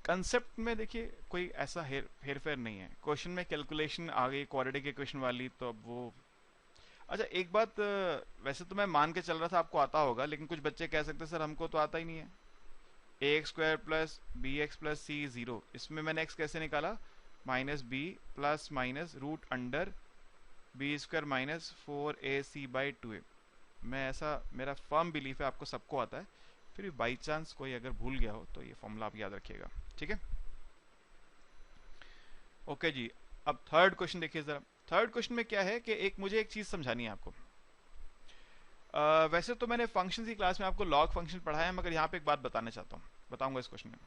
कंसेप्ट में देखिए कोई ऐसा हेर फेर नहीं है। क्वेश्चन में कैलकुलेशन आ गई क्वाड्रेटिक इक्वेशन वाली, तो अब वो अच्छा एक बात, वैसे तो मैं मान के चल रहा था आपको आता होगा, लेकिन कुछ बच्चे कह सकते हैं सर हमको तो आता ही नहीं है। A X square plus B X plus C zero, इसमें मैंने एक्स कैसे निकाला, minus B plus minus root under B square minus 4ac/2a। मैं ऐसा, मेरा फर्म बिलीफ है आपको सबको आता है, फिर भी बाई चांस कोई अगर भूल गया हो तो ये फॉर्मूला आप याद रखिएगा, ठीक है। ओके जी, अब थर्ड क्वेश्चन देखिए जरा। थर्ड क्वेश्चन में क्या है कि मुझे एक चीज समझानी है आपको। वैसे तो मैंने फंक्शन की क्लास में आपको लॉग फंक्शन पढ़ाया है, मगर यहाँ पे एक बात बताना चाहता हूँ, बताऊंगा इस क्वेश्चन में।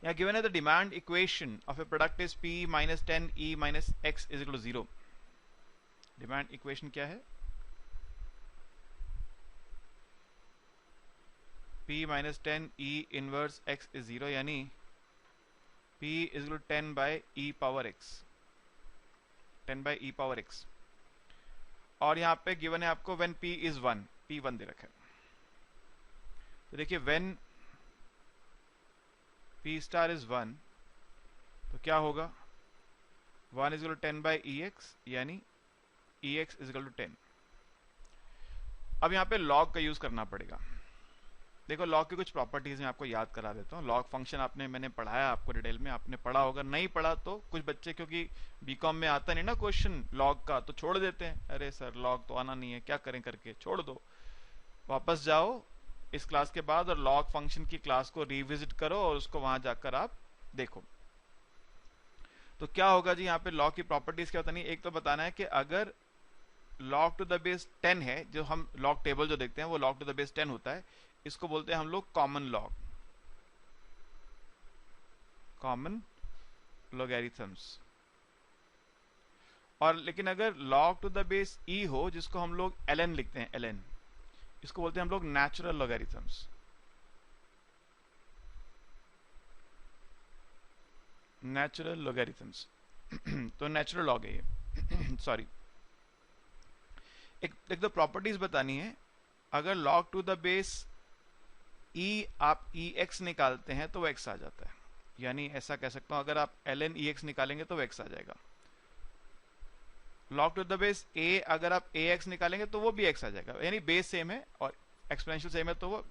यहाँ गिवन है the demand equation of a product is p minus 10e minus x is equal to 0। Demand equation क्या है, p minus 10e inverse x is 0, यानी p is equal to 10 by e power x, 10 by e power x। और यहाँ पे given है आपको when p is 1, p 1 दे रखा है। तो देखिए व्हेन p स्टार इज 1 तो क्या होगा, 1 is equal to 10 by ex, यानी ex इज इक्वल टू 10। अब यहाँ पे लॉग का यूज करना पड़ेगा। देखो लॉग की कुछ प्रॉपर्टीज मैं आपको याद करा देता हूँ। लॉग फंक्शन मैंने पढ़ाया आपको डिटेल में, आपने पढ़ा होगा, नहीं पढ़ा तो कुछ बच्चे क्योंकि बीकॉम में आता नहीं ना क्वेश्चन लॉग का, तो छोड़ देते हैं, अरे सर लॉग तो आना नहीं है, क्या करें करके छोड़ दो। वापस जाओ इस क्लास के बाद और लॉग फंक्शन की क्लास को रिविजिट करो और उसको वहां जाकर आप देखो। तो क्या होगा जी, यहाँ पे लॉग की प्रॉपर्टीज क्या बतानी है। एक तो बताना है कि अगर लॉग टू द बेस 10 है, जो हम लॉग टेबल जो देखते हैं वो लॉग टू द बेस 10 होता है, इसको बोलते हैं हम लोग कॉमन लॉग, कॉमन लॉगरिथम्स। और लेकिन अगर log to the base e हो, जिसको हम लोग ln लिखते हैं, ln, इसको बोलते हैं हम लोग नेचुरल लॉगरिथम्स, नेचुरल लॉगरिथम्स। तो नेचुरल लॉग है ये सॉरी। एक तो प्रॉपर्टीज बतानी है। अगर log to the base e आप ex निकालते हैं तो वो x आ जाता है, यानी ऐसा कह सकता हूं अगर आप ln ex निकालेंगे तो वो x आ जाएगा। Log to the base a अगर आप ax निकालेंगे तो वो भी x आ जाएगा, यानी बेस सेम है और एक्सपोनेंशियल सेम है तो वो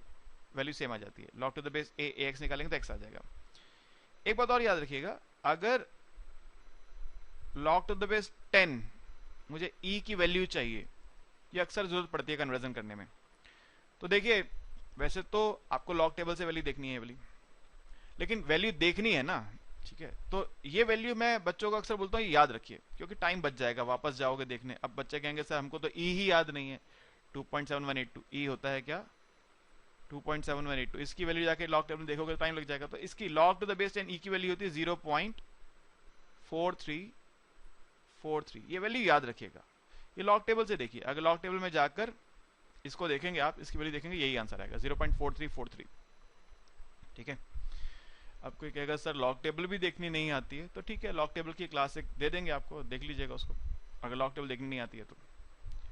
वैल्यू सेम आ जाती है। Log to the base a ax निकालेंगे तो x आ जाएगा। एक बात और याद रखिएगा, अगर लॉग टू द बेस 10 मुझे e की वैल्यू चाहिए, ये अक्सर जरूरत पड़ती है कन्वर्जन करने में। तो देखिए वैसे तो आपको लॉग टेबल से वैल्यू देखनी है वाली, लेकिन वैल्यू देखनी है ना, ठीक है। तो ये वैल्यू मैं बच्चों को अक्सर बोलता हूँ याद रखिए, क्योंकि टाइम बच जाएगा, वापस जाओगे देखने। अब बच्चे कहेंगे सर हमको तो ई ही याद नहीं है, 2.7182 ई होता है क्या, 2.7182, इसकी वैल्यू जाके लॉग टेबल में देखोगे तो टाइम लग जाएगा। तो इसकी लॉग टू द बेस 10 ई की वैल्यू होती है 0.4343, ये वैल्यू याद रखिएगा। ये लॉग टेबल से देखिए, अगर लॉग टेबल में जाकर इसको देखेंगे आप, इसकी वैल्यू देखेंगे, यही आंसर आएगा 0.4343, ठीक है। अब कोई कहेगा सर लॉग टेबल भी देखनी नहीं आती है, तो ठीक है लॉग टेबल की क्लास एक दे देंगे आपको, देख लीजिएगा उसको, अगर लॉग टेबल देखनी नहीं आती है तो।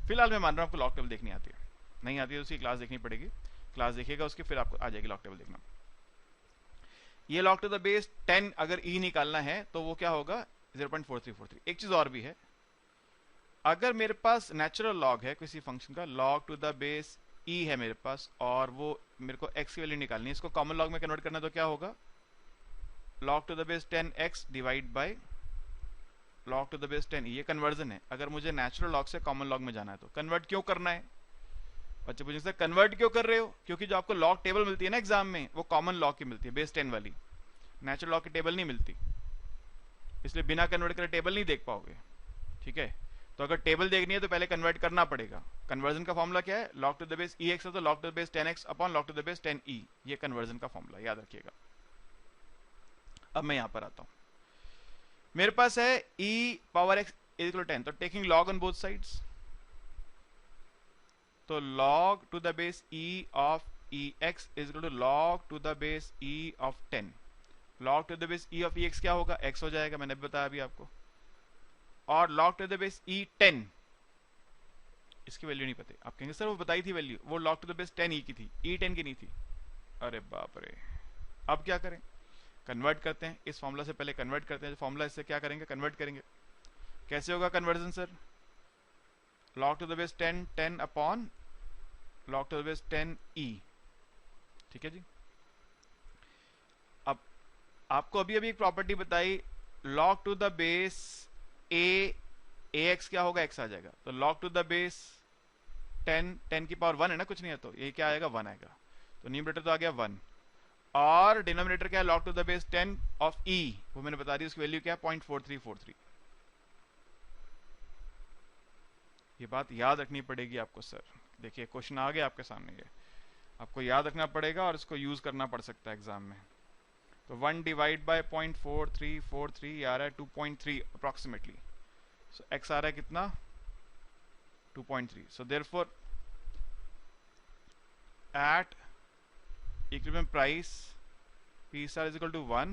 फिलहाल मैं मान रहा हूँ आपको लॉग टेबल देखनी आती है, नहीं आती है तो उसकी क्लास देखनी पड़ेगी, क्लास देखिएगा उसकी, फिर आपको आ जाएगी लॉग टेबल देखना। ये लॉग टू द बेस 10 अगर ई निकालना है तो वो क्या होगा 0.4343। एक चीज और भी है, अगर मेरे पास नेचुरल लॉग है किसी फंक्शन का, लॉग टू द बेस ई है मेरे पास, और वो मेरे को x की वैल्यू निकालनी है, इसको कॉमन लॉग में कन्वर्ट करना है, तो क्या होगा log to the base 10x divide by log to the base 10, ये कन्वर्जन है। अगर मुझे नेचुरल लॉग से कॉमन लॉग में जाना है तो कन्वर्ट क्यों करना है, बच्चे पूछेंगे सर कन्वर्ट क्यों कर रहे हो, क्योंकि जो आपको लॉग टेबल मिलती है ना एग्जाम में, वो कॉमन लॉग की मिलती है, बेस 10 वाली, नेचुरल लॉग की टेबल नहीं मिलती, इसलिए बिना कन्वर्ट करे टेबल नहीं देख पाओगे, ठीक है। तो अगर टेबल देखनी है तो पहले कन्वर्ट करना पड़ेगा। कन्वर्जन का फॉर्मूला क्या है, log to the base ex है तो log to the base 10x upon log to the base 10e, ये कन्वर्जन का फॉर्मूला याद रखिएगा। अब मैं यहां पर आता हूं, मेरे पास है e power x is equal to 10, तो taking log on both sides, तो log to the base e of ex is equal to log to the base e of 10। log to the base e of ex क्या होगा, x हो जाएगा, मैंने बताया अभी आपको। और log to the base e 10, इसकी वैल्यू नहीं पता। आप कहेंगे सर वो बताई थी वैल्यू, वो log to the base 10 e की थी, e 10 की नहीं थी। अरे बाप रे, अब क्या करें, कन्वर्ट करते हैं। इस फॉर्मूला से पहले कन्वर्ट करते हैं, फॉर्मूला इससे क्या करेंगे, कन्वर्ट करेंगे। कैसे होगा conversion sir, log to the base 10 10 upon log to the base 10 e, ठीक है जी। अब आपको अभी अभी एक प्रॉपर्टी बताई, log to the base ax क्या होगा, x आ जाएगा, तो log टू द बेस 10 की पावर 1 है ना, कुछ नहीं है, तो ये क्या आएगा, 1 आएगा, तो न्यूमरेटर तो आ गया 1, और डिनोमिनेटर क्या है, log to the base 10 of e, वो मैंने बता दी, उसकी वैल्यू क्या है 0.4343। ये बात याद रखनी पड़ेगी आपको सर। देखिए क्वेश्चन आ गया आपके सामने, ये आपको याद रखना पड़ेगा और इसको यूज करना पड़ सकता है एग्जाम में। तो 1 डिवाइड बाय 0.4343 आ रहा है 2.3 अप्रोक्सीमेटली, सो x आ रहा है कितना 2.3। So therefore at equilibrium price p star is equal to 1,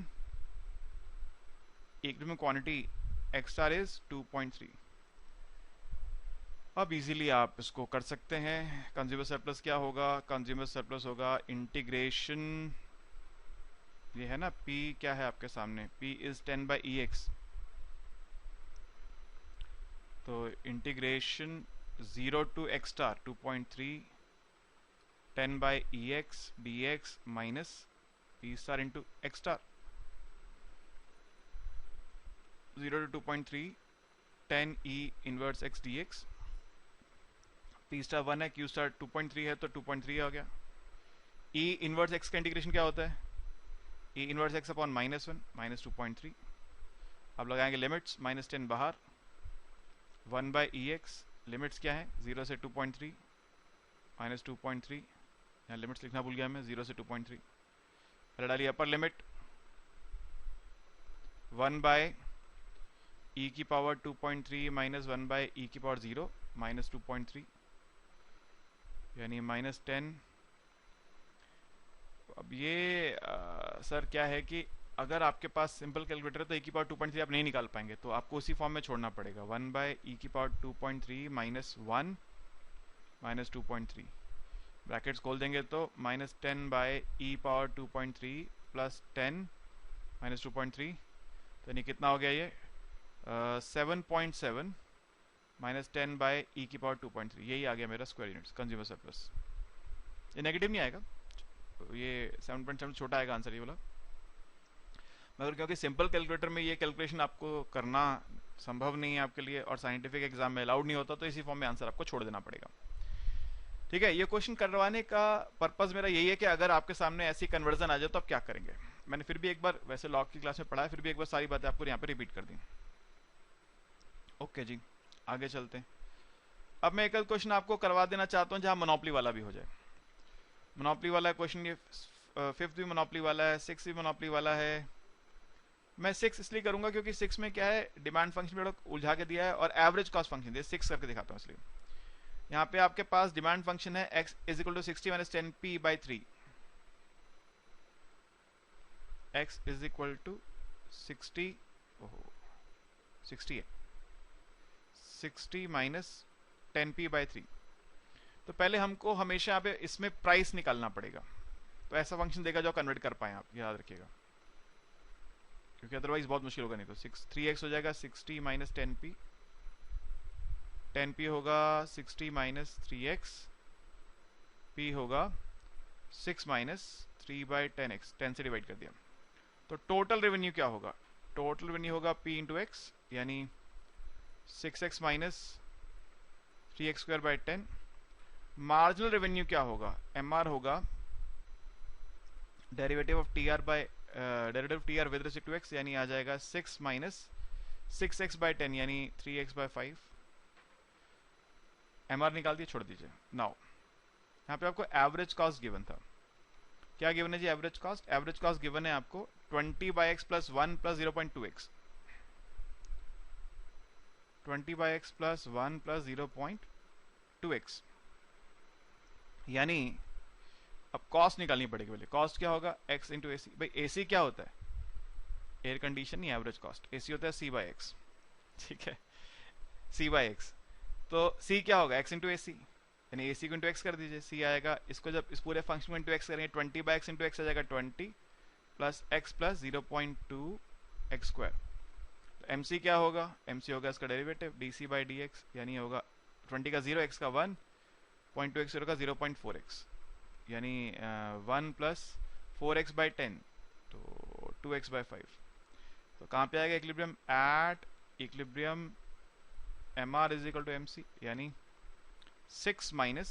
equilibrium quantity x star is 2.3। अब इजीली आप इसको कर सकते हैं। कंज्यूमर सरप्लस क्या होगा, कंज्यूमर सरप्लस होगा इंटीग्रेशन, ये है ना p क्या है आपके सामने, p इज 10 बाई ex, तो integration 0 to x star 2.3 10 by ex dx minus p star into x star, 0 to 2.3 10 e inverse x dx, p star 1 है, q स्टार 2.3 है, तो 2.3 आ गया। e इनवर्स x का इंटीग्रेशन क्या होता है, e inverse x upon -1 minus 2.3। अब लगाएंगे लिमिट्स, -10 बाहर, 1 बाई ex, लिमिट्स क्या है 0 से 2.3 माइनस 2.3, यहाँ लिमिट्स लिखना भूल गया मैं, 0 से 2.3 पहले डालिए अपर लिमिट, 1 बाय e की पावर 2.3 माइनस 1 बाय e की पावर 0 माइनस 2.3 यानी -10। अब ये सर क्या है कि अगर आपके पास सिंपल कैलकुलेटर है तो e की पावर 2.3 आप नहीं निकाल पाएंगे, तो आपको उसी फॉर्म में छोड़ना पड़ेगा, 1 बाय e की पावर 2.3 माइनस 1 माइनस 2.3, ब्रैकेट्स खोल देंगे तो -10 by e power 2.3 plus 10 minus 2.3, तो यानी कितना हो गया ये 7.7 माइनस 10 बाय ई की पावर 2.3, यही आ गया मेरा स्क्वायर यूनिट्स कंज्यूमर सरप्लस। ये नेगेटिव नहीं आएगा, ये 7.7 छोटा आएगा आंसर ये वाला, मगर क्योंकि सिंपल कैलकुलेटर में ये कैलकुलेशन आपको करना संभव नहीं है आपके लिए और साइंटिफिक एग्जाम में अलाउड नहीं होता, तो इसी फॉर्म में आंसर आपको छोड़ देना पड़ेगा। ठीक है, ये क्वेश्चन करवाने का पर्पज मेरा यही है कि अगर आपके सामने ऐसी कन्वर्जन आ जाए तो आप क्या करेंगे। मैंने फिर भी एक बार वैसे लॉग की क्लास में पढ़ा है, फिर भी एक बार सारी बातें आपको यहाँ पे रिपीट कर दी। ओके जी, आगे चलते हैं। अब मैं एक क्वेश्चन आपको करवा देना चाहता हूँ जहाँ मोनोपोली वाला भी हो जाए। मोनोपोली वाला क्वेश्चन, ये 5th भी मोनोपोली वाला है, 6th भी मोनोपोली वाला है। मैं 6 इसलिए करूंगा क्योंकि 6 में क्या है, डिमांड फंक्शन में उलझा के दिया है और एवरेज कॉस्ट फंक्शन दिया, 6 करके दिखाता हूँ। इसलिए यहाँ पे आपके पास डिमांड फंक्शन है x is equal to 60 minus 10p by 3, x is equal to 60 है 60 माइनस 10p बाई 3। तो पहले हमको हमेशा यहाँ पे इसमें प्राइस निकालना पड़ेगा, तो ऐसा फंक्शन देगा जो कन्वर्ट कर पाए आप, याद रखिएगा, क्योंकि अदरवाइज बहुत मुश्किल होगा। नहीं तो 3x हो जाएगा 60 माइनस 10p, 10p होगा 60 माइनस 3x, p होगा 6 माइनस 3 बाई 10x, 10 से डिवाइड कर दिया। तो टोटल रेवेन्यू क्या होगा, टोटल रेवेन्यू होगा p इंटू एक्स, यानी 6x minus 3x square by 10। Marginal revenue क्या होगा, mr होगा derivative of T R by derivative T R with respect to x, यानी आ जाएगा 6 माइनस 6x बाई 10 यानी 3x बाई 5। mr निकाल दिए, छोड़ दीजिए। नाउ यहाँ पे आपको एवरेज कॉस्ट गिवन था, क्या गिवन है जी, average cost. Average cost given है आपको 20 by X plus 1 plus 0.2x, 20/x plus 1 plus 0.2x, यानी अब कॉस्ट निकालनी पड़ेगी। पहले कॉस्ट क्या होगा, x इंटू ए सी। भाई ए सी क्या होता है, एयर कंडीशन नहीं, एवरेज कॉस्ट। ए सी होता है c/x, ठीक है, c/x। तो c क्या होगा, x इंटू ए सी, यानी ए सी को इंटू एक्स कर दीजिए, c आएगा। इसको जब इस पूरे फंक्शन को इंटू एक्स करेंगे, 20/x इंटू एक्स आ जाएगा 20 plus x plus 0.2x square. तो mc क्या होगा, mc होगा इसका डेरिवेटिव dc/dx, यानी होगा 20 का 0, x का 1, 0.2x होगा 0.4x, यानी 1 प्लस 4x/10, तो 2x/5। तो कहाँ पे आएगा equilibrium, at equilibrium mr is equal to mc, यानी 6 minus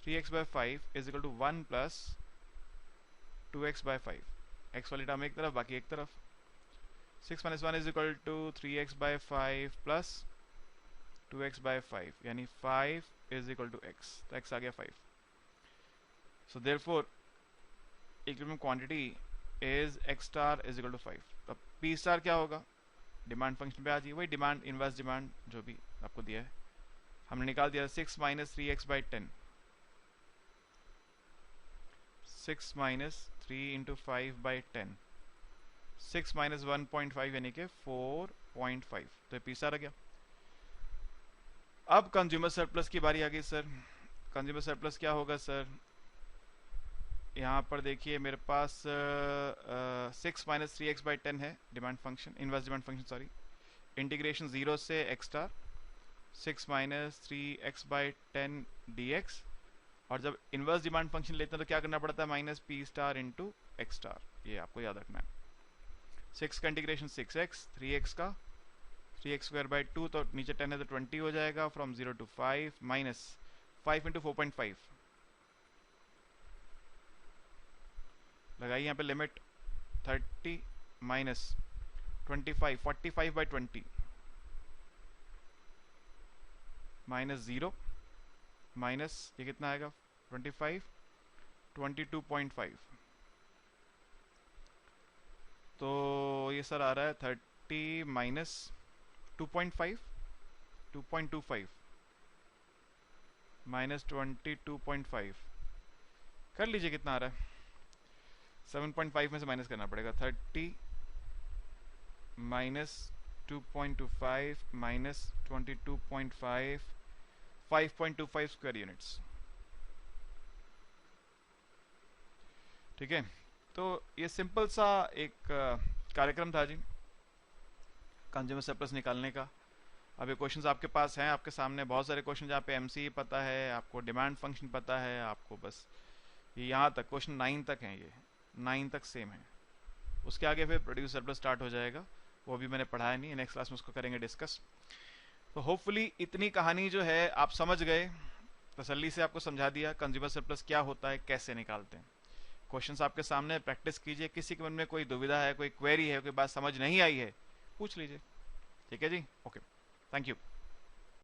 3x/5 is equal to 1 plus 2x/5। x वाली टर्म एक तरफ, बाकी एक तरफ। 6 minus 1 is equal to 3x/5 plus 2x/5, यानी 5 इज इक्वल टू x, तो x आ गया 5। So therefore equilibrium quantity is x star is equal to 5। तो p स्टार क्या होगा, डिमांड फंक्शन पे आ जाइए, वही डिमांड, इनवर्स डिमांड जो भी आपको दिया है हमने निकाल दिया। 6 minus 3x/10, 6 minus 3 into 5/10, 6 minus 1.5 यानी कि 4.5, तो पी स्टार आ गया। अब कंज्यूमर सरप्लस की बारी आ गई सर। कंज्यूमर सरप्लस क्या होगा सर, यहाँ पर देखिए मेरे पास 6 माइनस 3x/10 है demand function, inverse demand function sorry, integration 0 से x star 6 minus 3x/10 dx, और जब इनवर्स डिमांड फंक्शन लेते हैं तो क्या करना पड़ता है, minus p star into x star, ये आपको याद रखना है। 6 का इंटीग्रेशन 6x, 3x का 3x²/2, तो नीचे 10 है तो 20 हो जाएगा, फ्रॉम 0 टू 5 माइनस 5 इंटू 4.5, लगाइए यहाँ पे लिमिट 30 माइनस 25, 45/20 माइनस 0 माइनस ये कितना आएगा 25, 22.5, तो ये सर आ रहा है 30 माइनस 2.5, 2.25 माइनस 22.5, कर लीजिए कितना आ रहा है, 7.5 में से माइनस करना पड़ेगा, 30 माइनस 2.25 माइनस 22.5, 5.25 स्क्वायर यूनिट्स, ठीक है। तो ये सिंपल सा एक कार्यक्रम था जी कंज्यूमर सरप्लस निकालने का। अब ये क्वेश्चंस आपके पास हैं, आपके सामने बहुत सारे क्वेश्चन जहाँ पे एमसी पता है, आपको डिमांड फंक्शन पता है, आपको बस ये यहाँ तक क्वेश्चन 9 तक हैं, ये 9 तक सेम है। उसके आगे फिर प्रोड्यूस सरप्लस स्टार्ट हो जाएगा, वो भी मैंने पढ़ाया नहीं, नेक्स्ट क्लास में उसको करेंगे डिस्कस। तो होपफुली इतनी कहानी जो है आप समझ गए, तसल्ली से आपको समझा दिया कंज्यूमर सरप्लस क्या होता है, कैसे निकालते हैं। क्वेश्चंस आपके सामने, प्रैक्टिस कीजिए, किसी के मन में कोई दुविधा है, कोई क्वेरी है, कोई बात समझ नहीं आई है, पूछ लीजिए, ठीक है जी। Okay, thank you.